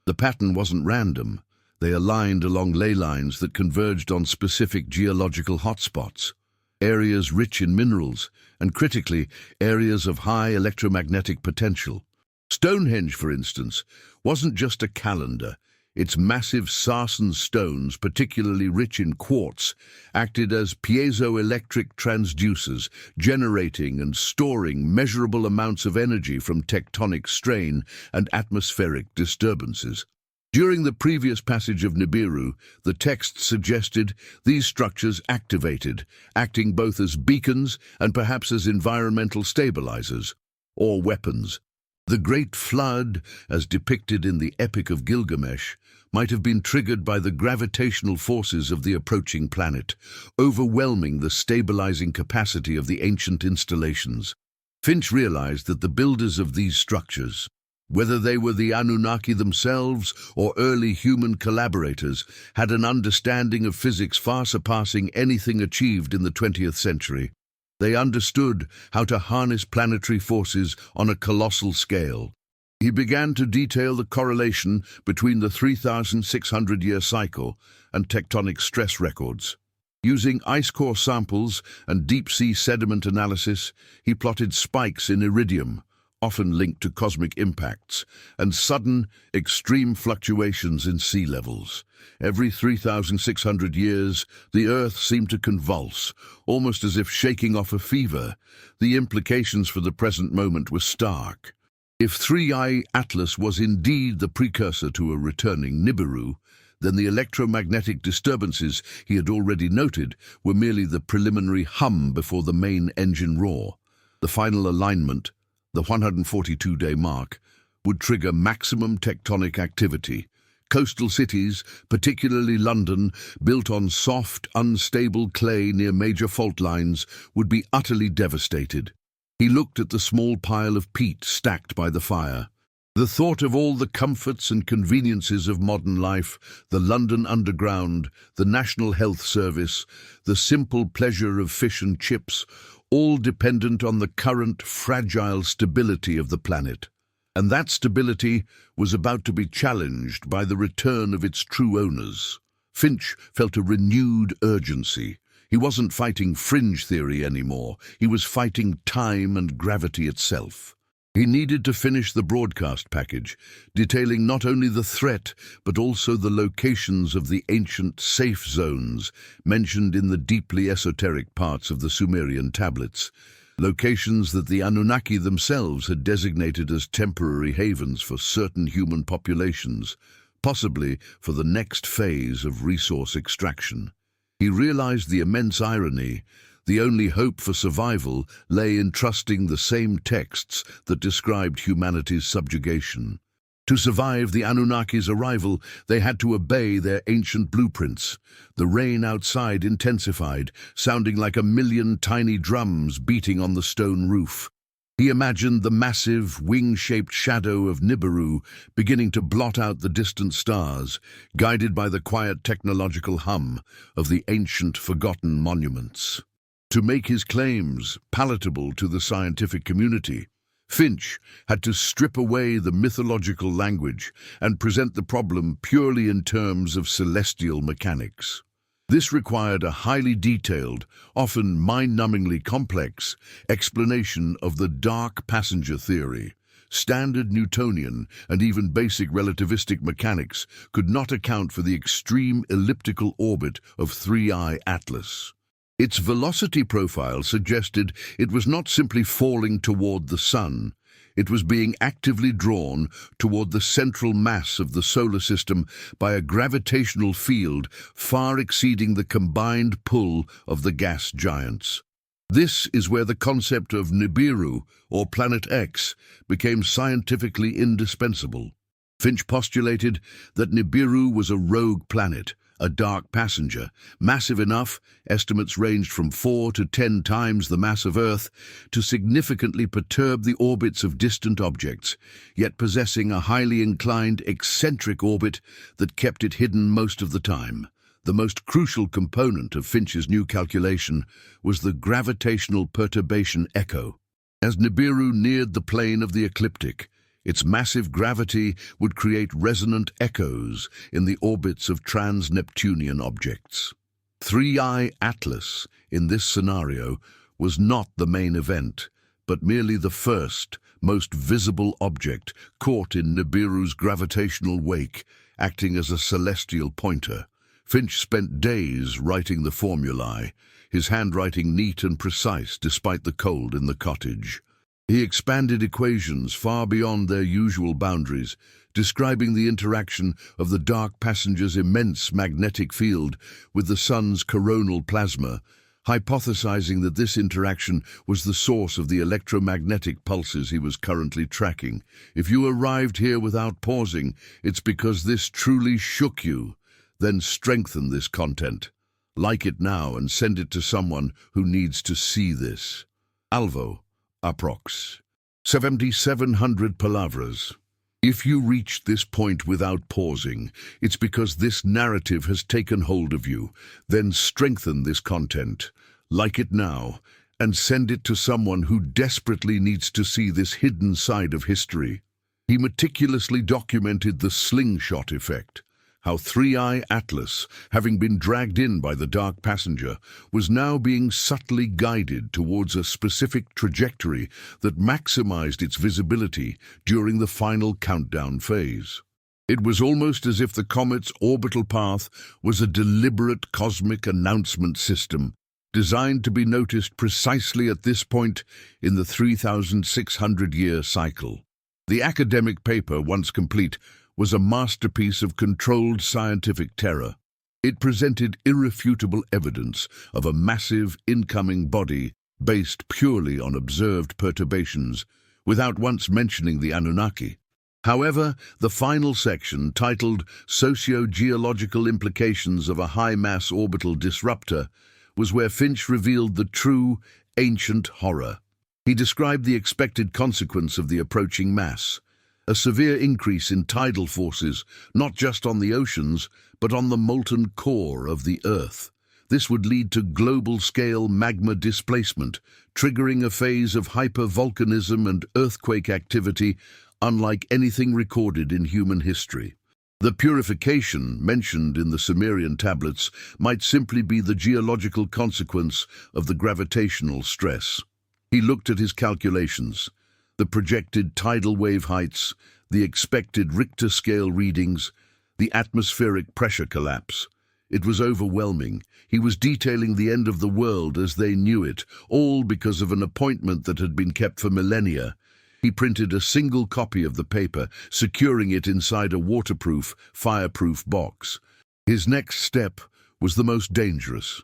The pattern wasn't random. They aligned along ley lines that converged on specific geological hotspots, areas rich in minerals, and critically, areas of high electromagnetic potential. Stonehenge, for instance, wasn't just a calendar. Its massive sarsen stones, particularly rich in quartz, acted as piezoelectric transducers, generating and storing measurable amounts of energy from tectonic strain and atmospheric disturbances. During the previous passage of Nibiru, the text suggested these structures activated, acting both as beacons and perhaps as environmental stabilizers, or weapons. The Great Flood, as depicted in the Epic of Gilgamesh, might have been triggered by the gravitational forces of the approaching planet, overwhelming the stabilizing capacity of the ancient installations. Finch realized that the builders of these structures, whether they were the Anunnaki themselves or early human collaborators, had an understanding of physics far surpassing anything achieved in the 20th century. They understood how to harness planetary forces on a colossal scale. He began to detail the correlation between the 3,600-year cycle and tectonic stress records. Using ice core samples and deep-sea sediment analysis, he plotted spikes in iridium, often linked to cosmic impacts, and sudden, extreme fluctuations in sea levels. Every 3,600 years, the Earth seemed to convulse, almost as if shaking off a fever. The implications for the present moment were stark. If 3I Atlas was indeed the precursor to a returning Nibiru, then the electromagnetic disturbances he had already noted were merely the preliminary hum before the main engine roar. The final alignment, the 142-day mark, would trigger maximum tectonic activity. Coastal cities, particularly London, built on soft, unstable clay near major fault lines, would be utterly devastated. He looked at the small pile of peat stacked by the fire. The thought of all the comforts and conveniences of modern life, the London Underground, the National Health Service, the simple pleasure of fish and chips, all dependent on the current, fragile stability of the planet. And that stability was about to be challenged by the return of its true owners. Finch felt a renewed urgency. He wasn't fighting fringe theory anymore. He was fighting time and gravity itself. He needed to finish the broadcast package, detailing not only the threat, but also the locations of the ancient safe zones mentioned in the deeply esoteric parts of the Sumerian tablets, locations that the Anunnaki themselves had designated as temporary havens for certain human populations, possibly for the next phase of resource extraction. He realized the immense irony. The only hope for survival lay in trusting the same texts that described humanity's subjugation. To survive the Anunnaki's arrival, they had to obey their ancient blueprints. The rain outside intensified, sounding like 1,000,000 tiny drums beating on the stone roof. He imagined the massive, wing-shaped shadow of Nibiru beginning to blot out the distant stars, guided by the quiet technological hum of the ancient forgotten monuments. To make his claims palatable to the scientific community, Finch had to strip away the mythological language and present the problem purely in terms of celestial mechanics. This required a highly detailed, often mind-numbingly complex, explanation of the dark passenger theory. Standard Newtonian and even basic relativistic mechanics could not account for the extreme elliptical orbit of 3I Atlas. Its velocity profile suggested it was not simply falling toward the sun. It was being actively drawn toward the central mass of the solar system by a gravitational field far exceeding the combined pull of the gas giants. This is where the concept of Nibiru, or Planet X, became scientifically indispensable. Finch postulated that Nibiru was a rogue planet, a dark passenger, massive enough, estimates ranged from 4 to 10 times the mass of Earth, to significantly perturb the orbits of distant objects, yet possessing a highly inclined, eccentric orbit that kept it hidden most of the time. The most crucial component of Finch's new calculation was the gravitational perturbation echo. As Nibiru neared the plane of the ecliptic, its massive gravity would create resonant echoes in the orbits of trans-Neptunian objects. 3I Atlas, in this scenario, was not the main event, but merely the first, most visible object caught in Nibiru's gravitational wake, acting as a celestial pointer. Finch spent days writing the formulae, his handwriting neat and precise despite the cold in the cottage. He expanded equations far beyond their usual boundaries, describing the interaction of the dark passenger's immense magnetic field with the sun's coronal plasma, hypothesizing that this interaction was the source of the electromagnetic pulses he was currently tracking. If you arrived here without pausing, it's because this truly shook you. Then strengthen this content. Like it now and send it to someone who needs to see this. Alvo, approx. 7,700 palavras. If you reached this point without pausing, it's because this narrative has taken hold of you. Then strengthen this content. Like it now and send it to someone who desperately needs to see this hidden side of history. He meticulously documented the slingshot effect. How 3I Atlas, having been dragged in by the dark passenger, was now being subtly guided towards a specific trajectory that maximized its visibility during the final countdown phase. It was almost as if the comet's orbital path was a deliberate cosmic announcement system, designed to be noticed precisely at this point in the 3,600-year cycle. The academic paper, once complete, was a masterpiece of controlled scientific terror. It presented irrefutable evidence of a massive incoming body based purely on observed perturbations, without once mentioning the Anunnaki. However, the final section, titled Socio-Geological Implications of a High-Mass Orbital Disruptor, was where Finch revealed the true, ancient horror. He described the expected consequence of the approaching mass: a severe increase in tidal forces, not just on the oceans, but on the molten core of the Earth. This would lead to global-scale magma displacement, triggering a phase of hypervolcanism and earthquake activity unlike anything recorded in human history. The purification mentioned in the Sumerian tablets might simply be the geological consequence of the gravitational stress. He looked at his calculations. The projected tidal wave heights, the expected Richter scale readings, the atmospheric pressure collapse. It was overwhelming. He was detailing the end of the world as they knew it, all because of an appointment that had been kept for millennia. He printed a single copy of the paper, securing it inside a waterproof, fireproof box. His next step was the most dangerous: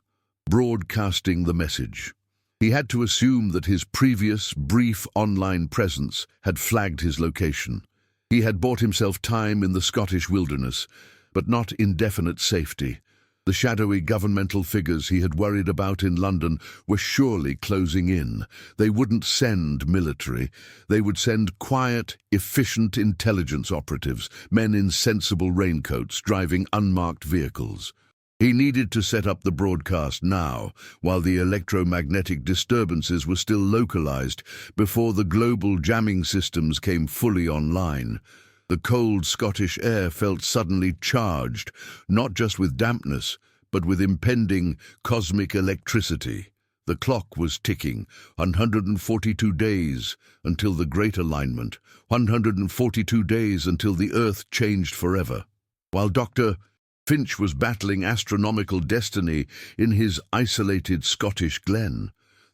broadcasting the message. He had to assume that his previous, brief online presence had flagged his location. He had bought himself time in the Scottish wilderness, but not indefinite safety. The shadowy governmental figures he had worried about in London were surely closing in. They wouldn't send military. They would send quiet, efficient intelligence operatives, men in sensible raincoats, driving unmarked vehicles. He needed to set up the broadcast now, while the electromagnetic disturbances were still localized, before the global jamming systems came fully online. The cold Scottish air felt suddenly charged, not just with dampness, but with impending cosmic electricity. The clock was ticking, 142 days until the Great Alignment, 142 days until the Earth changed forever. While Dr. Finch was battling astronomical destiny in his isolated Scottish glen,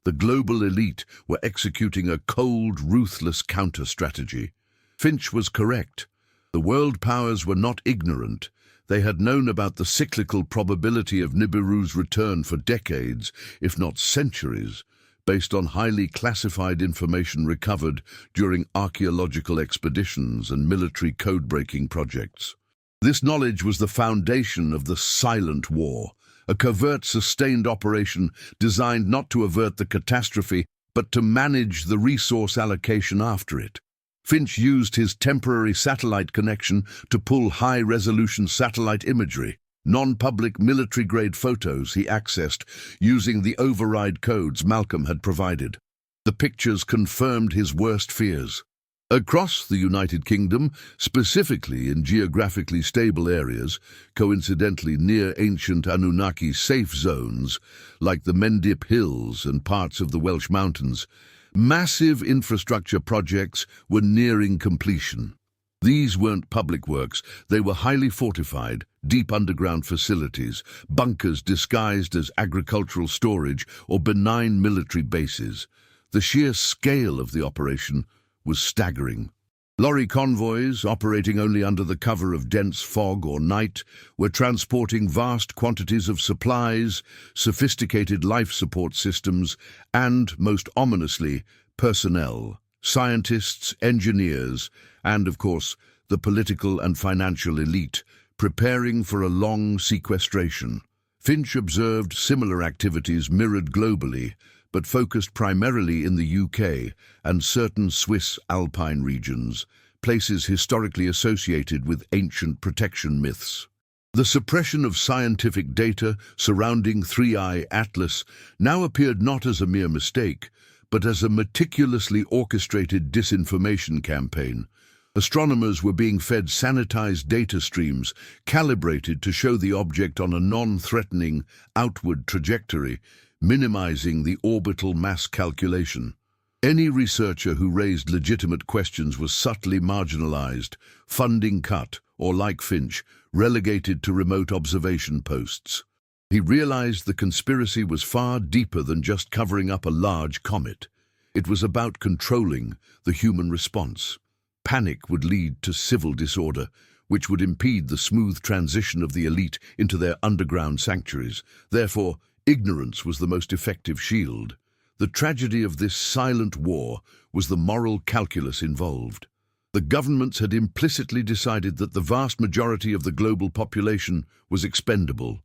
The global elite were executing a cold, ruthless counter-strategy. Finch was correct. The world powers were not ignorant. They had known about the cyclical probability of Nibiru's return for decades, if not centuries, based on highly classified information recovered during archaeological expeditions and military code-breaking projects. This knowledge was the foundation of the Silent War, a covert, sustained operation designed not to avert the catastrophe, but to manage the resource allocation after it. Finch used his temporary satellite connection to pull high-resolution satellite imagery, non-public military-grade photos he accessed using the override codes Malcolm had provided. The pictures confirmed his worst fears. Across the United Kingdom, specifically in geographically stable areas, coincidentally near ancient Anunnaki safe zones, like the Mendip Hills and parts of the Welsh Mountains, massive infrastructure projects were nearing completion. These weren't public works, they were highly fortified, deep underground facilities, bunkers disguised as agricultural storage or benign military bases. The sheer scale of the operation was staggering. Lorry convoys, operating only under the cover of dense fog or night, were transporting vast quantities of supplies, sophisticated life support systems, and, most ominously, personnel, scientists, engineers, and, of course, the political and financial elite, preparing for a long sequestration. Finch observed similar activities mirrored globally, but focused primarily in the UK and certain Swiss alpine regions, places historically associated with ancient protection myths. The suppression of scientific data surrounding 3I Atlas now appeared not as a mere mistake, but as a meticulously orchestrated disinformation campaign. Astronomers were being fed sanitized data streams, calibrated to show the object on a non-threatening, outward trajectory, minimizing the orbital mass calculation. Any researcher who raised legitimate questions was subtly marginalized, funding cut, or like Finch, relegated to remote observation posts. He realized the conspiracy was far deeper than just covering up a large comet. It was about controlling the human response. Panic would lead to civil disorder, which would impede the smooth transition of the elite into their underground sanctuaries. Therefore, ignorance was the most effective shield. The tragedy of this silent war was the moral calculus involved. The governments had implicitly decided that the vast majority of the global population was expendable.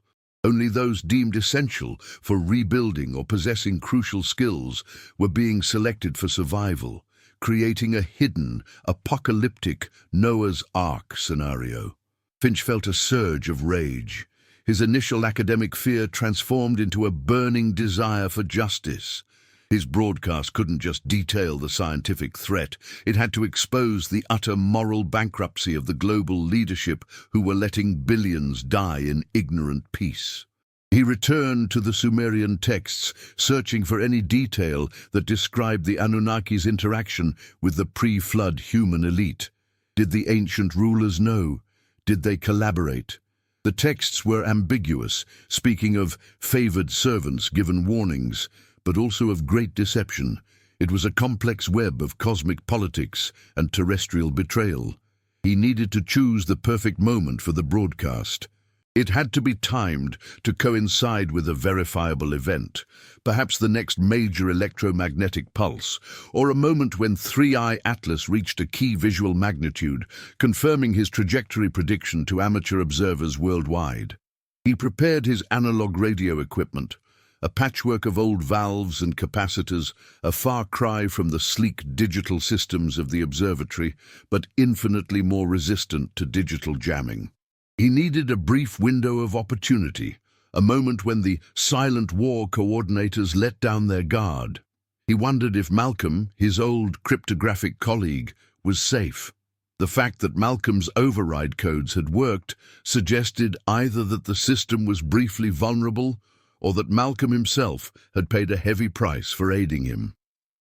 Only those deemed essential for rebuilding or possessing crucial skills were being selected for survival, creating a hidden, apocalyptic Noah's Ark scenario. Finch felt a surge of rage. His initial academic fear transformed into a burning desire for justice. His broadcast couldn't just detail the scientific threat, it had to expose the utter moral bankruptcy of the global leadership who were letting billions die in ignorant peace. He returned to the Sumerian texts, searching for any detail that described the Anunnaki's interaction with the pre-flood human elite. Did the ancient rulers know? Did they collaborate? The texts were ambiguous, speaking of favored servants given warnings, but also of great deception. It was a complex web of cosmic politics and terrestrial betrayal. He needed to choose the perfect moment for the broadcast. It had to be timed to coincide with a verifiable event, perhaps the next major electromagnetic pulse, or a moment when 3I Atlas reached a key visual magnitude, confirming his trajectory prediction to amateur observers worldwide. He prepared his analog radio equipment, a patchwork of old valves and capacitors, a far cry from the sleek digital systems of the observatory, but infinitely more resistant to digital jamming. He needed a brief window of opportunity, a moment when the silent war coordinators let down their guard. He wondered if Malcolm, his old cryptographic colleague, was safe. The fact that Malcolm's override codes had worked suggested either that the system was briefly vulnerable or that Malcolm himself had paid a heavy price for aiding him.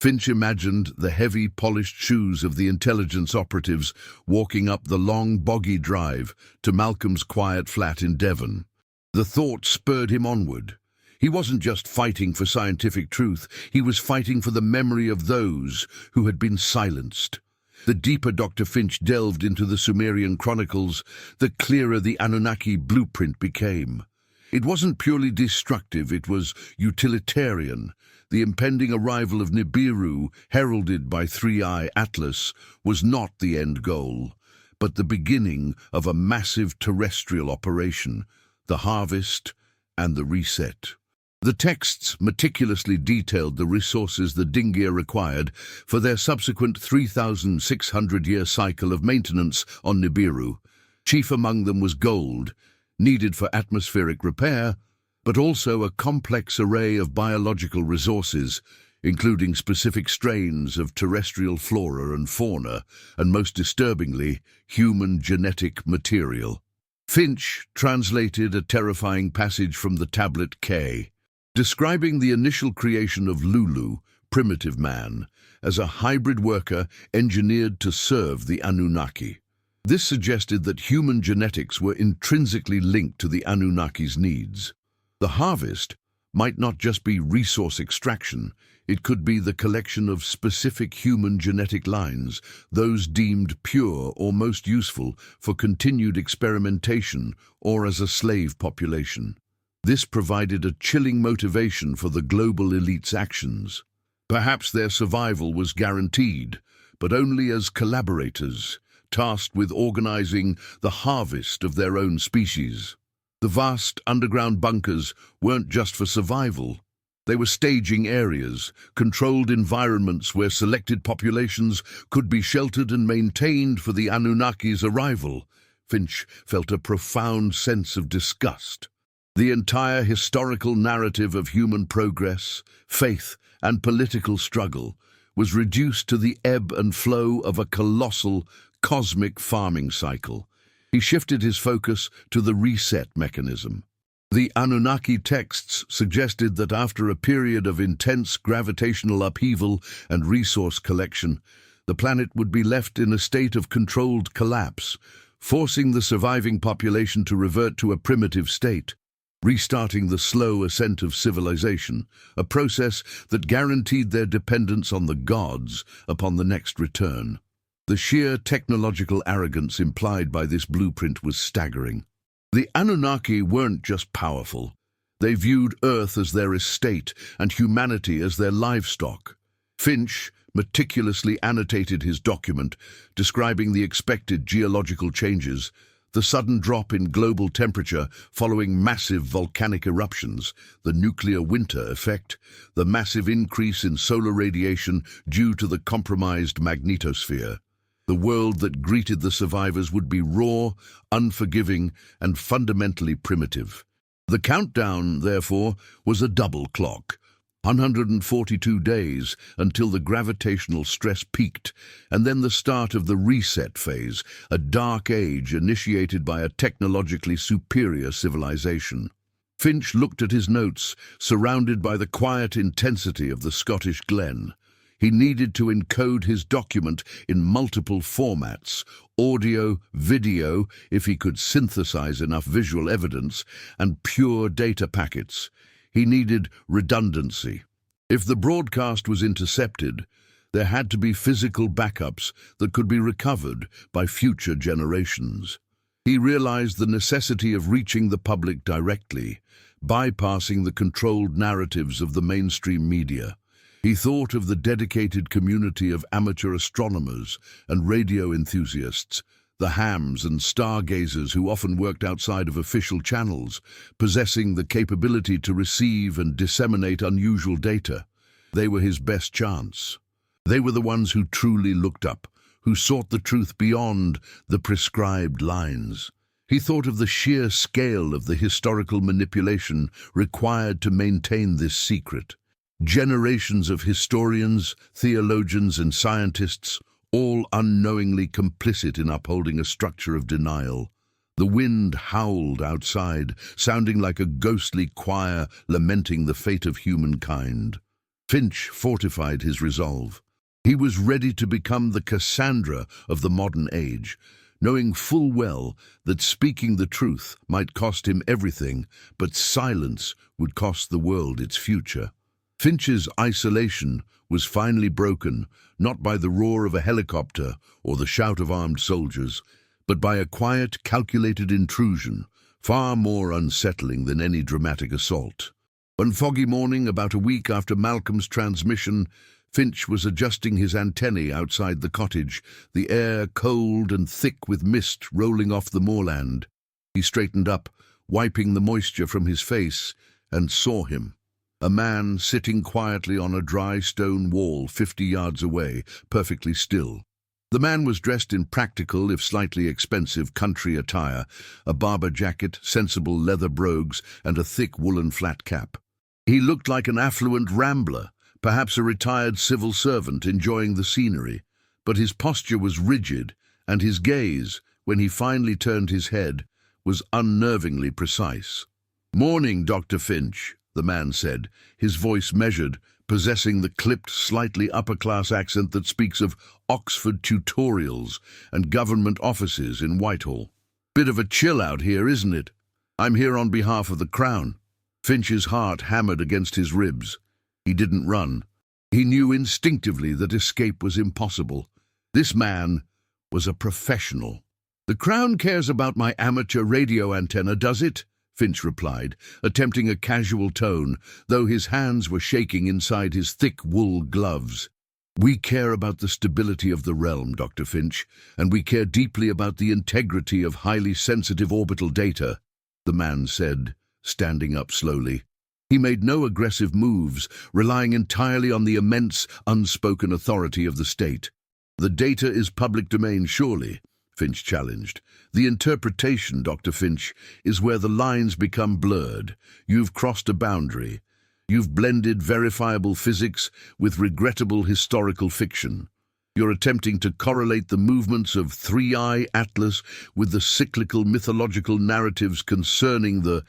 Finch imagined the heavy, polished shoes of the intelligence operatives walking up the long, boggy drive to Malcolm's quiet flat in Devon. The thought spurred him onward. He wasn't just fighting for scientific truth, he was fighting for the memory of those who had been silenced. The deeper Dr. Finch delved into the Sumerian chronicles, the clearer the Anunnaki blueprint became. It wasn't purely destructive, it was utilitarian. The impending arrival of Nibiru, heralded by Three-Eye Atlas, was not the end goal, but the beginning of a massive terrestrial operation, the harvest and the reset. The texts meticulously detailed the resources the Dingia required for their subsequent 3,600-year cycle of maintenance on Nibiru. Chief among them was gold, needed for atmospheric repair, but also a complex array of biological resources, including specific strains of terrestrial flora and fauna, and most disturbingly, human genetic material. Finch translated a terrifying passage from the tablet K, describing the initial creation of Lulu, primitive man, as a hybrid worker engineered to serve the Anunnaki. This suggested that human genetics were intrinsically linked to the Anunnaki's needs. The harvest might not just be resource extraction, it could be the collection of specific human genetic lines, those deemed pure or most useful for continued experimentation or as a slave population. This provided a chilling motivation for the global elite's actions. Perhaps their survival was guaranteed, but only as collaborators, tasked with organizing the harvest of their own species. The vast underground bunkers weren't just for survival. They were staging areas, controlled environments where selected populations could be sheltered and maintained for the Anunnaki's arrival. Finch felt a profound sense of disgust. The entire historical narrative of human progress, faith, and political struggle was reduced to the ebb and flow of a colossal, cosmic farming cycle. He shifted his focus to the reset mechanism. The Anunnaki texts suggested that after a period of intense gravitational upheaval and resource collection, the planet would be left in a state of controlled collapse, forcing the surviving population to revert to a primitive state, restarting the slow ascent of civilization, a process that guaranteed their dependence on the gods upon the next return. The sheer technological arrogance implied by this blueprint was staggering. The Anunnaki weren't just powerful. They viewed Earth as their estate and humanity as their livestock. Finch meticulously annotated his document, describing the expected geological changes, the sudden drop in global temperature following massive volcanic eruptions, the nuclear winter effect, the massive increase in solar radiation due to the compromised magnetosphere. The world that greeted the survivors would be raw, unforgiving, and fundamentally primitive. The countdown, therefore, was a double clock. 142 days until the gravitational stress peaked, and then the start of the reset phase, a dark age initiated by a technologically superior civilization. Finch looked at his notes, surrounded by the quiet intensity of the Scottish glen. He needed to encode his document in multiple formats, audio, video, if he could synthesize enough visual evidence, and pure data packets. He needed redundancy. If the broadcast was intercepted, there had to be physical backups that could be recovered by future generations. He realized the necessity of reaching the public directly, bypassing the controlled narratives of the mainstream media. He thought of the dedicated community of amateur astronomers and radio enthusiasts, the hams and stargazers who often worked outside of official channels, possessing the capability to receive and disseminate unusual data. They were his best chance. They were the ones who truly looked up, who sought the truth beyond the prescribed lines. He thought of the sheer scale of the historical manipulation required to maintain this secret. Generations of historians, theologians, and scientists, all unknowingly complicit in upholding a structure of denial. The wind howled outside, sounding like a ghostly choir lamenting the fate of humankind. Finch fortified his resolve. He was ready to become the Cassandra of the modern age, knowing full well that speaking the truth might cost him everything, but silence would cost the world its future. Finch's isolation was finally broken, not by the roar of a helicopter or the shout of armed soldiers, but by a quiet, calculated intrusion, far more unsettling than any dramatic assault. One foggy morning, about a week after Malcolm's transmission, Finch was adjusting his antennae outside the cottage, the air cold and thick with mist rolling off the moorland. He straightened up, wiping the moisture from his face, and saw him. A man sitting quietly on a dry stone wall 50 yards away, perfectly still. The man was dressed in practical, if slightly expensive, country attire, a Barber jacket, sensible leather brogues, and a thick woolen flat cap. He looked like an affluent rambler, perhaps a retired civil servant enjoying the scenery, but his posture was rigid, and his gaze, when he finally turned his head, was unnervingly precise. "Morning, Dr. Finch," the man said, his voice measured, possessing the clipped, slightly upper-class accent that speaks of Oxford tutorials and government offices in Whitehall. "Bit of a chill out here, isn't it? I'm here on behalf of the Crown." Finch's heart hammered against his ribs. He didn't run. He knew instinctively that escape was impossible. This man was a professional. "The Crown cares about my amateur radio antenna, does it?" Finch replied, attempting a casual tone, though his hands were shaking inside his thick wool gloves. "We care about the stability of the realm, Dr. Finch, and we care deeply about the integrity of highly sensitive orbital data," the man said, standing up slowly. He made no aggressive moves, relying entirely on the immense, unspoken authority of the state. "The data is public domain, surely?" Finch challenged. "The interpretation, Dr. Finch, is where the lines become blurred. You've crossed a boundary. You've blended verifiable physics with regrettable historical fiction. You're attempting to correlate the movements of Three-Eye Atlas with the cyclical mythological narratives concerning the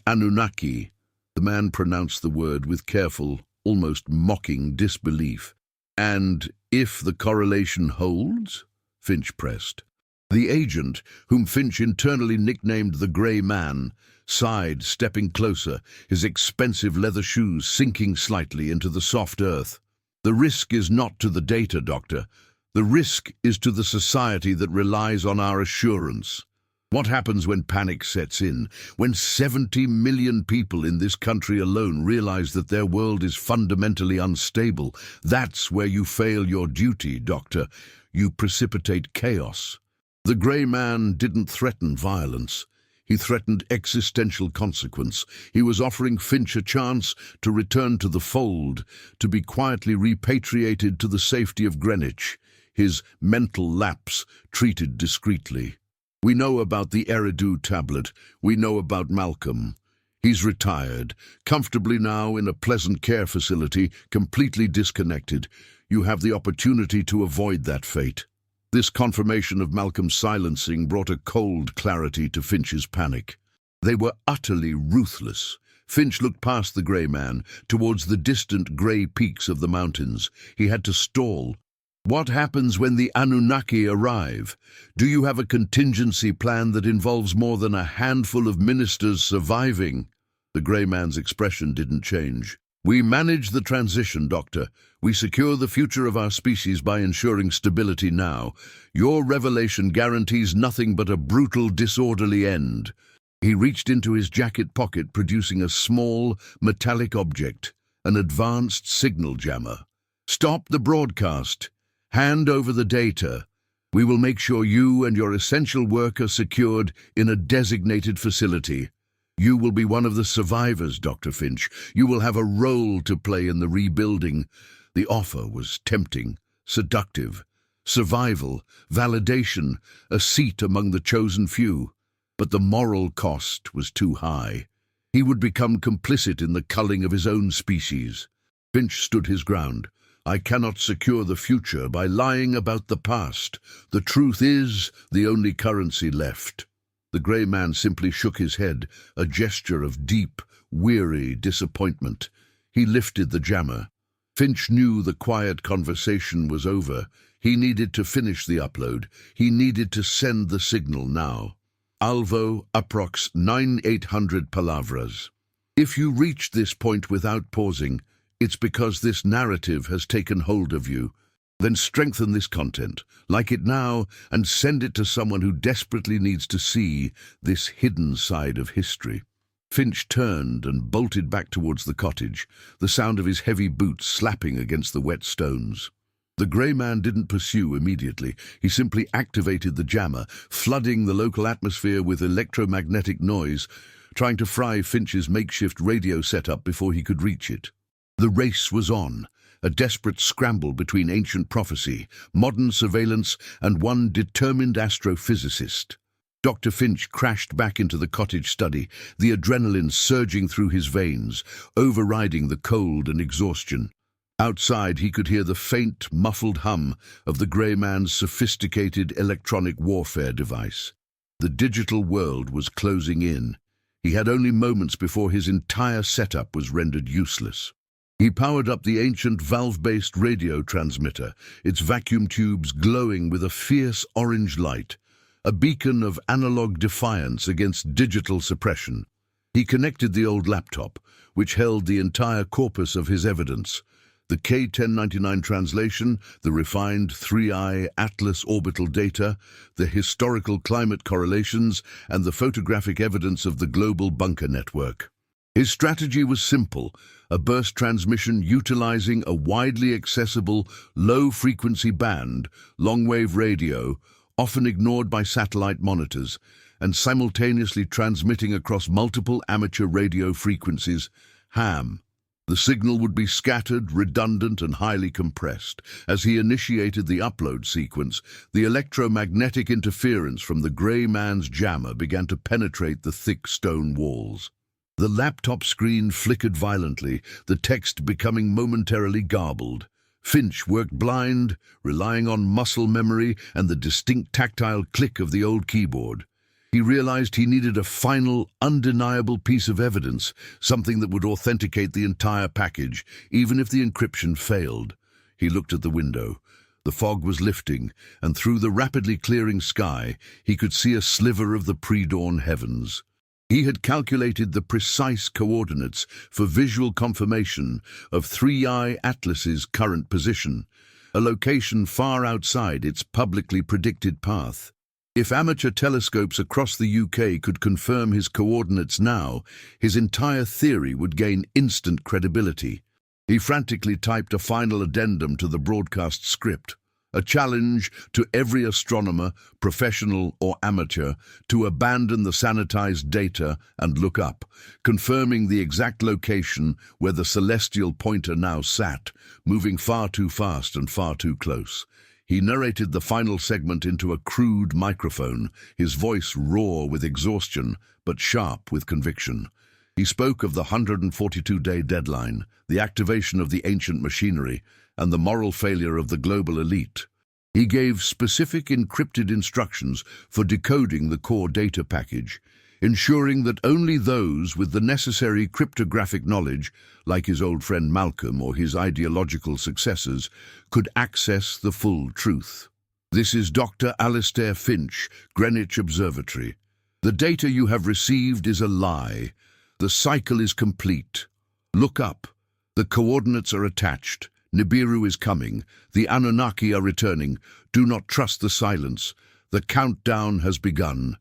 Anunnaki." The man pronounced the word with careful, almost mocking disbelief. "And if the correlation holds?" Finch pressed. The agent, whom Finch internally nicknamed the Grey Man, sighed, stepping closer, his expensive leather shoes sinking slightly into the soft earth. "The risk is not to the data, Doctor. The risk is to the society that relies on our assurance. What happens when panic sets in, when 70 million people in this country alone realize that their world is fundamentally unstable? That's where you fail your duty, Doctor. You precipitate chaos." The Grey Man didn't threaten violence. He threatened existential consequence. He was offering Finch a chance to return to the fold, to be quietly repatriated to the safety of Greenwich, his mental lapse treated discreetly. "We know about the Eridu tablet. We know about Malcolm. He's retired, comfortably now in a pleasant care facility, completely disconnected. You have the opportunity to avoid that fate." This confirmation of Malcolm's silencing brought a cold clarity to Finch's panic. They were utterly ruthless. Finch looked past the Grey Man, towards the distant grey peaks of the mountains. He had to stall. "What happens when the Anunnaki arrive? Do you have a contingency plan that involves more than a handful of ministers surviving?" The Grey Man's expression didn't change. "We manage the transition, Doctor. We secure the future of our species by ensuring stability now. Your revelation guarantees nothing but a brutal, disorderly end." He reached into his jacket pocket, producing a small, metallic object, an advanced signal jammer. "Stop the broadcast. Hand over the data. We will make sure you and your essential work are secured in a designated facility. You will be one of the survivors, Dr. Finch. You will have a role to play in the rebuilding." The offer was tempting, seductive. Survival, validation, a seat among the chosen few. But the moral cost was too high. He would become complicit in the culling of his own species. Finch stood his ground. "I cannot secure the future by lying about the past. The truth is the only currency left." The Grey Man simply shook his head, a gesture of deep, weary disappointment. He lifted the jammer. Finch knew the quiet conversation was over. He needed to finish the upload. He needed to send the signal now. Alvo, approx 9800 palavras. If you reach this point without pausing, it's because this narrative has taken hold of you. Then strengthen this content, like it now, and send it to someone who desperately needs to see this hidden side of history. Finch turned and bolted back towards the cottage, the sound of his heavy boots slapping against the wet stones. The grey man didn't pursue immediately. He simply activated the jammer, flooding the local atmosphere with electromagnetic noise, trying to fry Finch's makeshift radio setup before he could reach it. The race was on, a desperate scramble between ancient prophecy, modern surveillance, and one determined astrophysicist. Dr. Finch crashed back into the cottage study, the adrenaline surging through his veins, overriding the cold and exhaustion. Outside, he could hear the faint, muffled hum of the grey man's sophisticated electronic warfare device. The digital world was closing in. He had only moments before his entire setup was rendered useless. He powered up the ancient valve-based radio transmitter, its vacuum tubes glowing with a fierce orange light, a beacon of analog defiance against digital suppression. He connected the old laptop, which held the entire corpus of his evidence: the K-1099 translation, the refined 3I Atlas orbital data, the historical climate correlations, and the photographic evidence of the global bunker network. His strategy was simple: a burst transmission utilizing a widely accessible, low-frequency band, long-wave radio, often ignored by satellite monitors, and simultaneously transmitting across multiple amateur radio frequencies, ham. The signal would be scattered, redundant, and highly compressed. As he initiated the upload sequence, the electromagnetic interference from the grey man's jammer began to penetrate the thick stone walls. The laptop screen flickered violently, the text becoming momentarily garbled. Finch worked blind, relying on muscle memory and the distinct tactile click of the old keyboard. He realized he needed a final, undeniable piece of evidence, something that would authenticate the entire package, even if the encryption failed. He looked at the window. The fog was lifting, and through the rapidly clearing sky, he could see a sliver of the pre-dawn heavens. He had calculated the precise coordinates for visual confirmation of 3I Atlas's current position, a location far outside its publicly predicted path. If amateur telescopes across the UK could confirm his coordinates now, his entire theory would gain instant credibility. He frantically typed a final addendum to the broadcast script, a challenge to every astronomer, professional or amateur, to abandon the sanitized data and look up, confirming the exact location where the celestial pointer now sat, moving far too fast and far too close. He narrated the final segment into a crude microphone, his voice raw with exhaustion, but sharp with conviction. He spoke of the 142-day deadline, the activation of the ancient machinery, and the moral failure of the global elite. He gave specific encrypted instructions for decoding the core data package, ensuring that only those with the necessary cryptographic knowledge, like his old friend Malcolm or his ideological successors, could access the full truth. This is Dr. Alistair Finch, Greenwich Observatory. The data you have received is a lie. The cycle is complete. Look up. The coordinates are attached. Nibiru is coming. The Anunnaki are returning. Do not trust the silence. The countdown has begun.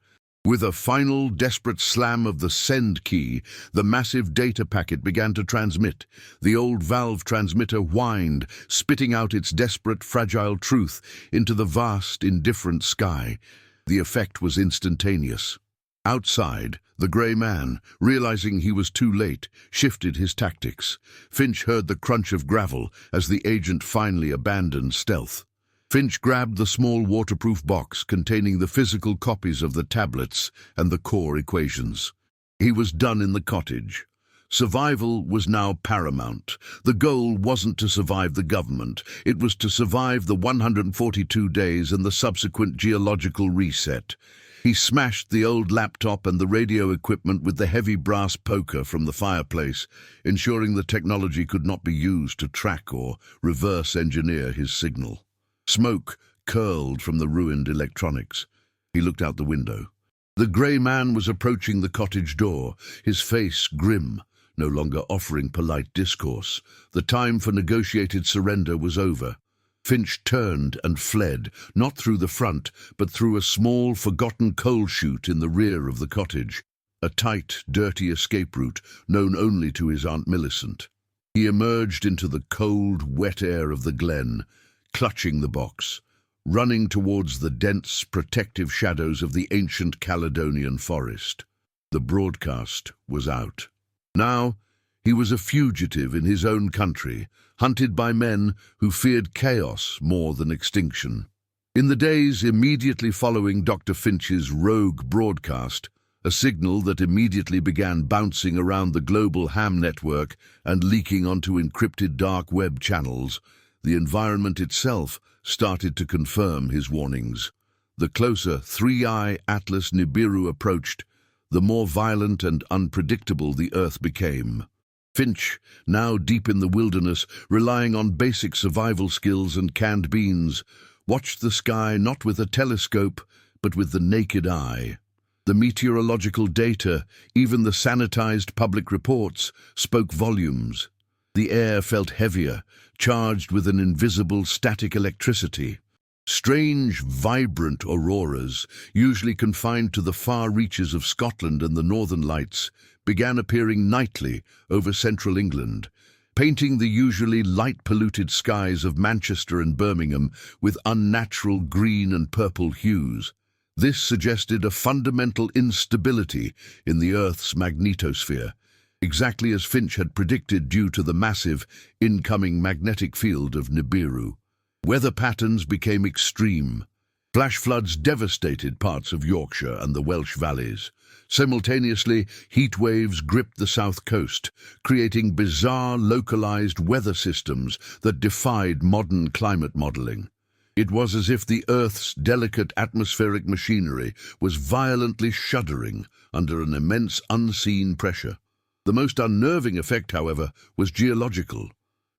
With a final, desperate slam of the send key, the massive data packet began to transmit. The old valve transmitter whined, spitting out its desperate, fragile truth into the vast, indifferent sky. The effect was instantaneous. Outside, the grey man, realizing he was too late, shifted his tactics. Finch heard the crunch of gravel as the agent finally abandoned stealth. Finch grabbed the small waterproof box containing the physical copies of the tablets and the core equations. He was done in the cottage. Survival was now paramount. The goal wasn't to survive the government. It was to survive the 142 days and the subsequent geological reset. He smashed the old laptop and the radio equipment with the heavy brass poker from the fireplace, ensuring the technology could not be used to track or reverse engineer his signal. Smoke curled from the ruined electronics. He looked out the window. The grey man was approaching the cottage door, his face grim, no longer offering polite discourse. The time for negotiated surrender was over. Finch turned and fled, not through the front, but through a small, forgotten coal chute in the rear of the cottage, a tight, dirty escape route known only to his Aunt Millicent. He emerged into the cold, wet air of the glen, clutching the box, running towards the dense, protective shadows of the ancient Caledonian forest. The broadcast was out. Now, he was a fugitive in his own country, hunted by men who feared chaos more than extinction. In the days immediately following Dr. Finch's rogue broadcast, a signal that immediately began bouncing around the global ham network and leaking onto encrypted dark web channels, the environment itself started to confirm his warnings. The closer 3-eye Atlas Nibiru approached, the more violent and unpredictable the Earth became. Finch, now deep in the wilderness, relying on basic survival skills and canned beans, watched the sky not with a telescope, but with the naked eye. The meteorological data, even the sanitized public reports, spoke volumes. The air felt heavier, charged with an invisible static electricity. Strange, vibrant auroras, usually confined to the far reaches of Scotland and the Northern Lights, began appearing nightly over central England, painting the usually light-polluted skies of Manchester and Birmingham with unnatural green and purple hues. This suggested a fundamental instability in the Earth's magnetosphere, exactly as Finch had predicted due to the massive, incoming magnetic field of Nibiru. Weather patterns became extreme. Flash floods devastated parts of Yorkshire and the Welsh valleys. Simultaneously, heat waves gripped the south coast, creating bizarre, localized weather systems that defied modern climate modeling. It was as if the Earth's delicate atmospheric machinery was violently shuddering under an immense unseen pressure. The most unnerving effect, however, was geological.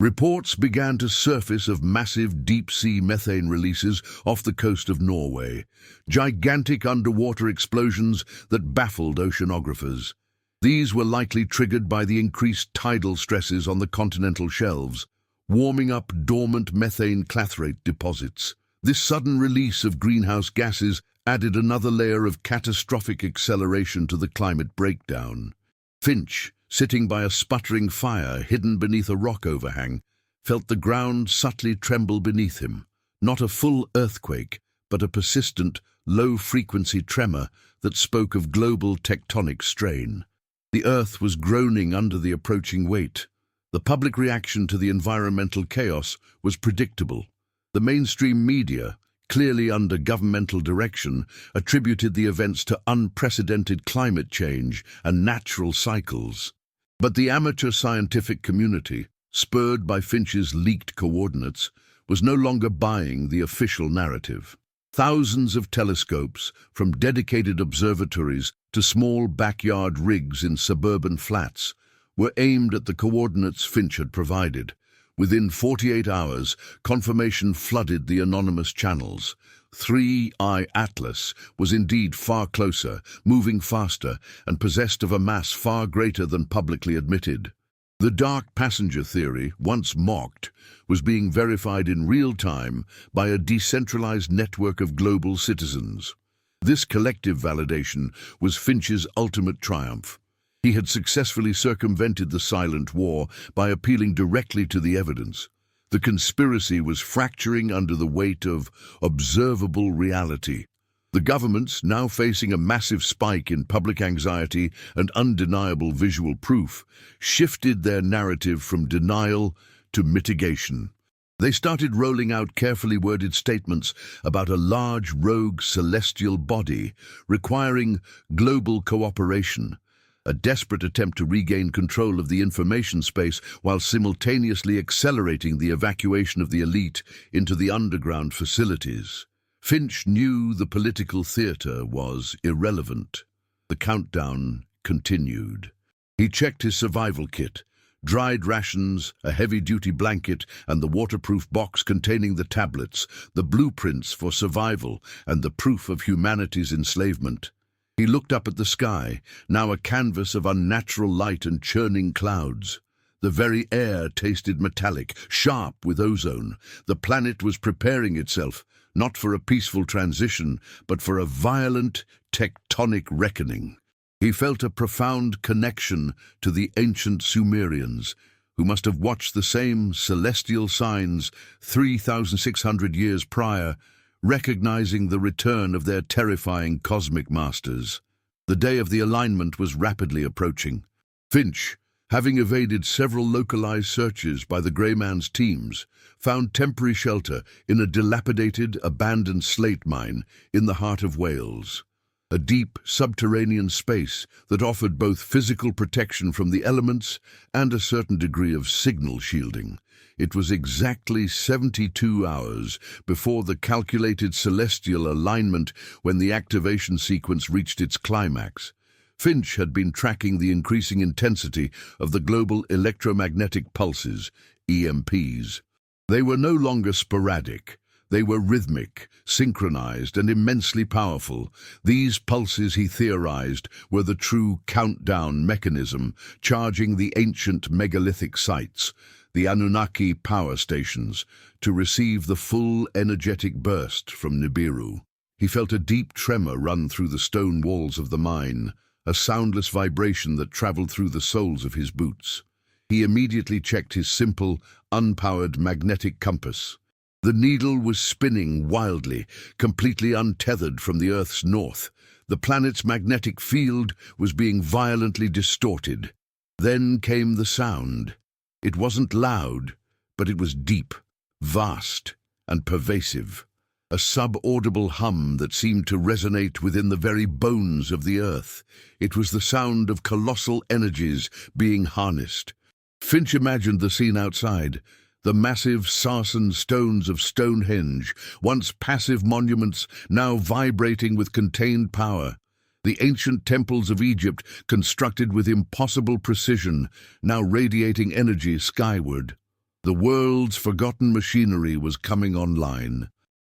Reports began to surface of massive deep-sea methane releases off the coast of Norway, gigantic underwater explosions that baffled oceanographers. These were likely triggered by the increased tidal stresses on the continental shelves, warming up dormant methane clathrate deposits. This sudden release of greenhouse gases added another layer of catastrophic acceleration to the climate breakdown. Finch, sitting by a sputtering fire hidden beneath a rock overhang, felt the ground subtly tremble beneath him. Not a full earthquake, but a persistent, low-frequency tremor that spoke of global tectonic strain. The Earth was groaning under the approaching weight. The public reaction to the environmental chaos was predictable. The mainstream media, clearly under governmental direction, attributed the events to unprecedented climate change and natural cycles. But the amateur scientific community, spurred by Finch's leaked coordinates, was no longer buying the official narrative. Thousands of telescopes, from dedicated observatories to small backyard rigs in suburban flats, were aimed at the coordinates Finch had provided. Within 48 hours, confirmation flooded the anonymous channels. 3-eye Atlas was indeed far closer, moving faster, and possessed of a mass far greater than publicly admitted. The dark passenger theory, once mocked, was being verified in real time by a decentralized network of global citizens. This collective validation was Finch's ultimate triumph. He had successfully circumvented the silent war by appealing directly to the evidence. The conspiracy was fracturing under the weight of observable reality. The governments, now facing a massive spike in public anxiety and undeniable visual proof, shifted their narrative from denial to mitigation. They started rolling out carefully worded statements about a large rogue celestial body requiring global cooperation, a desperate attempt to regain control of the information space while simultaneously accelerating the evacuation of the elite into the underground facilities. Finch knew the political theater was irrelevant. The countdown continued. He checked his survival kit, Dried rations, a heavy-duty blanket, and the waterproof box containing the tablets, the blueprints for survival, and the proof of humanity's enslavement. He looked up at the sky, now a canvas of unnatural light and churning clouds. The very air tasted metallic, sharp with ozone. The planet was preparing itself, not for a peaceful transition, but for a violent, tectonic reckoning. He felt a profound connection to the ancient Sumerians, who must have watched the same celestial signs 3,600 years prior, recognizing the return of their terrifying cosmic masters. The day of the alignment was rapidly approaching. Finch, having evaded several localized searches by the Grey Man's teams, found temporary shelter in a dilapidated, abandoned slate mine in the heart of Wales. A deep, subterranean space that offered both physical protection from the elements and a certain degree of signal shielding. It was exactly 72 hours before the calculated celestial alignment when the activation sequence reached its climax. Finch had been tracking the increasing intensity of the global electromagnetic pulses, EMPs. They were no longer sporadic. They were rhythmic, synchronized, and immensely powerful. These pulses, he theorized, were the true countdown mechanism charging the ancient megalithic sites, the Anunnaki power stations, to receive the full energetic burst from Nibiru. He felt a deep tremor run through the stone walls of the mine, a soundless vibration that traveled through the soles of his boots. He immediately checked his simple, unpowered magnetic compass. The needle was spinning wildly, completely untethered from the Earth's north. The planet's magnetic field was being violently distorted. Then came the sound. It wasn't loud, but it was deep, vast, and pervasive. A sub-audible hum that seemed to resonate within the very bones of the earth. It was the sound of colossal energies being harnessed. Finch imagined the scene outside. The massive sarsen stones of Stonehenge, once passive monuments, now vibrating with contained power. The ancient temples of Egypt, constructed with impossible precision, now radiating energy skyward. The world's forgotten machinery was coming online.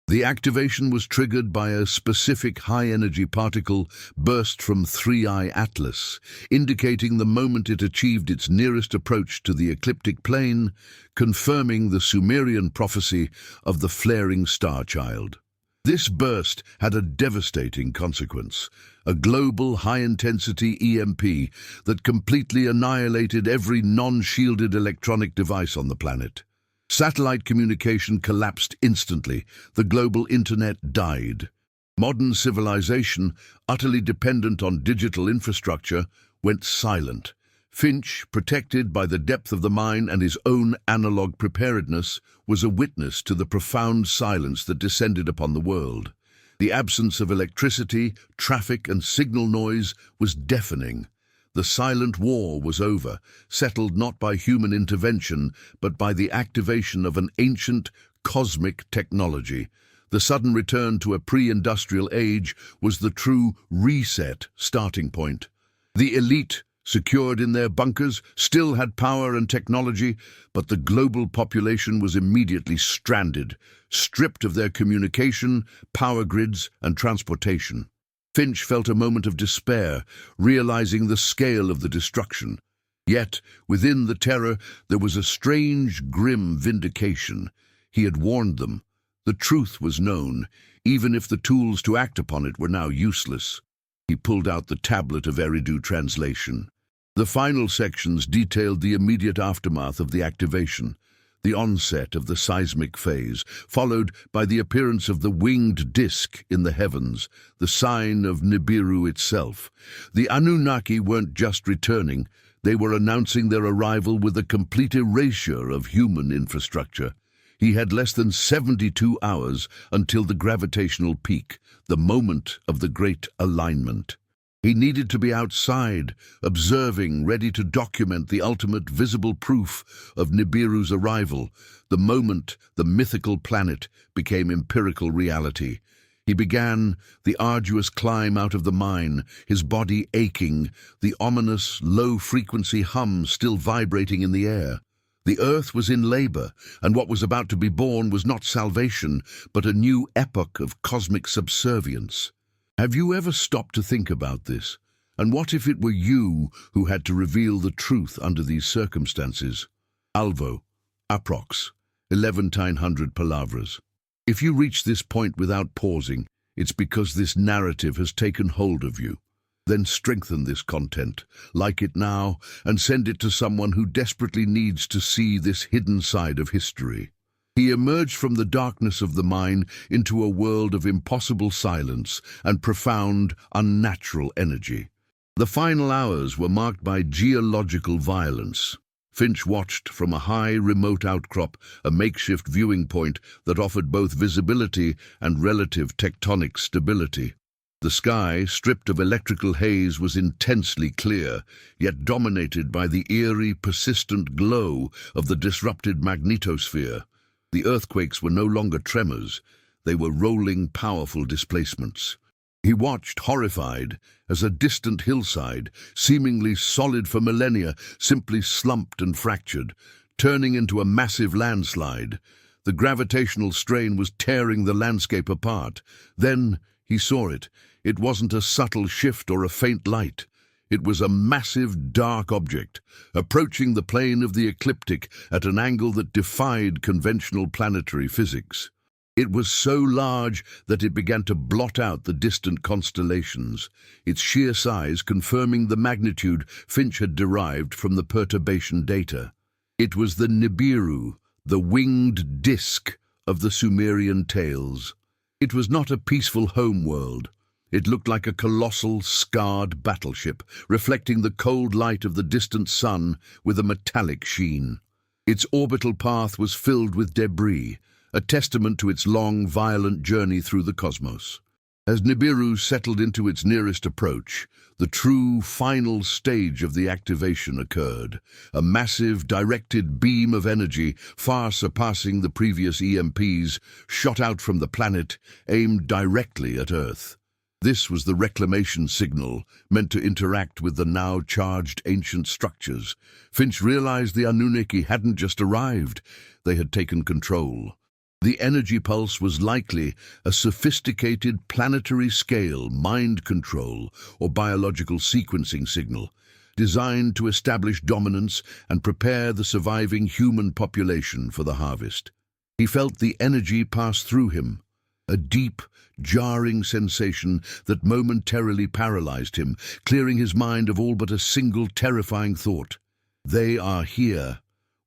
The activation was triggered by a specific high-energy particle burst from 3I Atlas, indicating the moment it achieved its nearest approach to the ecliptic plane, confirming the Sumerian prophecy of the flaring star child. This burst had a devastating consequence, a global high-intensity EMP that completely annihilated every non-shielded electronic device on the planet. Satellite communication collapsed instantly. The global internet died. Modern civilization, utterly dependent on digital infrastructure, went silent. Finch, protected by the depth of the mine and his own analog preparedness, was a witness to the profound silence that descended upon the world. The absence of electricity, traffic, and signal noise was deafening. The silent war was over, settled not by human intervention, but by the activation of an ancient, cosmic technology. The sudden return to a pre-industrial age was the true reset starting point. The elite, secured in their bunkers, still had power and technology, but the global population was immediately stranded, stripped of their communication, power grids, and transportation. Finch felt a moment of despair, realizing the scale of the destruction. Yet, within the terror, there was a strange, grim vindication. He had warned them. The truth was known, even if the tools to act upon it were now useless. He pulled out the tablet of Eridu translation. The final sections detailed the immediate aftermath of the activation, the onset of the seismic phase, followed by the appearance of the winged disk in the heavens, the sign of Nibiru itself. The Anunnaki weren't just returning, they were announcing their arrival with a complete erasure of human infrastructure. He had less than 72 hours until the gravitational peak, the moment of the great alignment. He needed to be outside, observing, ready to document the ultimate visible proof of Nibiru's arrival, the moment the mythical planet became empirical reality. He began the arduous climb out of the mine, his body aching, the ominous, low-frequency hum still vibrating in the air. The earth was in labor, and what was about to be born was not salvation, but a new epoch of cosmic subservience. Have you ever stopped to think about this? And what if it were you who had to reveal the truth under these circumstances? Alvo, approx. 11,900 palavras. If you reach this point without pausing, it's because this narrative has taken hold of you. Then strengthen this content, like it now, and send it to someone who desperately needs to see this hidden side of history. He emerged from the darkness of the mine into a world of impossible silence and profound, unnatural energy. The final hours were marked by geological violence. Finch watched from a high, remote outcrop, a makeshift viewing point that offered both visibility and relative tectonic stability. The sky, stripped of electrical haze, was intensely clear, yet dominated by the eerie, persistent glow of the disrupted magnetosphere. The earthquakes were no longer tremors, they were rolling, powerful displacements. He watched, horrified, as a distant hillside, seemingly solid for millennia, simply slumped and fractured, turning into a massive landslide. The gravitational strain was tearing the landscape apart. Then he saw it. It wasn't a subtle shift or a faint light. It was a massive, dark object, approaching the plane of the ecliptic at an angle that defied conventional planetary physics. It was so large that it began to blot out the distant constellations, its sheer size confirming the magnitude Finch had derived from the perturbation data. It was the Nibiru, the winged disk of the Sumerian tales. It was not a peaceful homeworld. It looked like a colossal, scarred battleship, reflecting the cold light of the distant sun with a metallic sheen. Its orbital path was filled with debris, a testament to its long, violent journey through the cosmos. As Nibiru settled into its nearest approach, the true, final stage of the activation occurred. A massive, directed beam of energy, far surpassing the previous EMPs, shot out from the planet, aimed directly at Earth. This was the reclamation signal, meant to interact with the now charged ancient structures. Finch realized the Anunnaki hadn't just arrived, they had taken control. The energy pulse was likely a sophisticated planetary-scale mind control or biological sequencing signal, designed to establish dominance and prepare the surviving human population for the harvest. He felt the energy pass through him, a deep, jarring sensation that momentarily paralyzed him, clearing his mind of all but a single terrifying thought. They are here.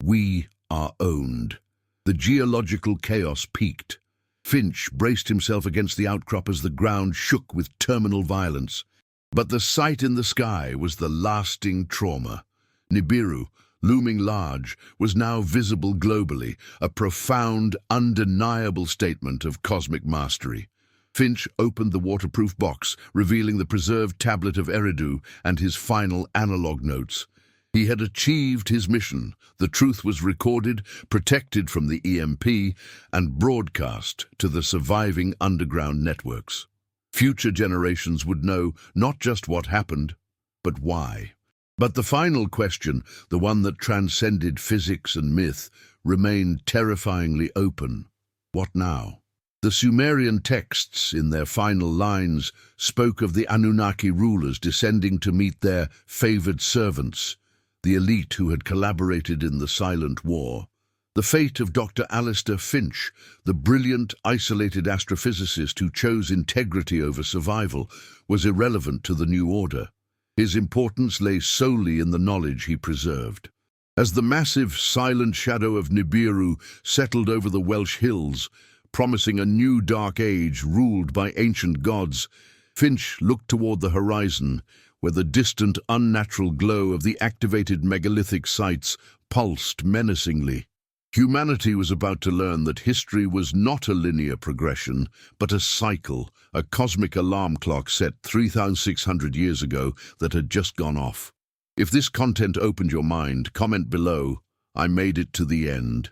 We are owned. The geological chaos peaked. Finch braced himself against the outcrop as the ground shook with terminal violence. But the sight in the sky was the lasting trauma. Nibiru, looming large, was now visible globally, a profound, undeniable statement of cosmic mastery. Finch opened the waterproof box, revealing the preserved tablet of Eridu and his final analog notes. He had achieved his mission. The truth was recorded, protected from the EMP, and broadcast to the surviving underground networks. Future generations would know not just what happened, but why. But the final question, the one that transcended physics and myth, remained terrifyingly open. What now? The Sumerian texts, in their final lines, spoke of the Anunnaki rulers descending to meet their favored servants, the elite who had collaborated in the Silent War. The fate of Dr. Alistair Finch, the brilliant, isolated astrophysicist who chose integrity over survival, was irrelevant to the new order. His importance lay solely in the knowledge he preserved. As the massive, silent shadow of Nibiru settled over the Welsh hills, promising a new dark age ruled by ancient gods, Finch looked toward the horizon, where the distant, unnatural glow of the activated megalithic sites pulsed menacingly. Humanity was about to learn that history was not a linear progression, but a cycle, a cosmic alarm clock set 3,600 years ago that had just gone off. If this content opened your mind, comment below. I made it to the end.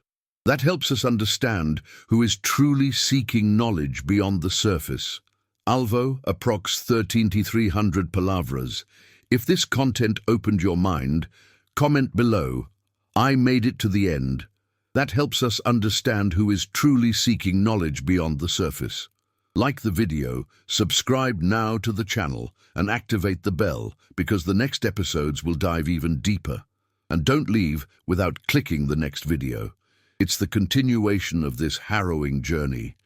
That helps us understand who is truly seeking knowledge beyond the surface. Alvo, approx 13,300 palavras. If this content opened your mind, comment below, "I made it to the end." That helps us understand who is truly seeking knowledge beyond the surface. Like the video, subscribe now to the channel, and activate the bell, because the next episodes will dive even deeper. And don't leave without clicking the next video. It's the continuation of this harrowing journey.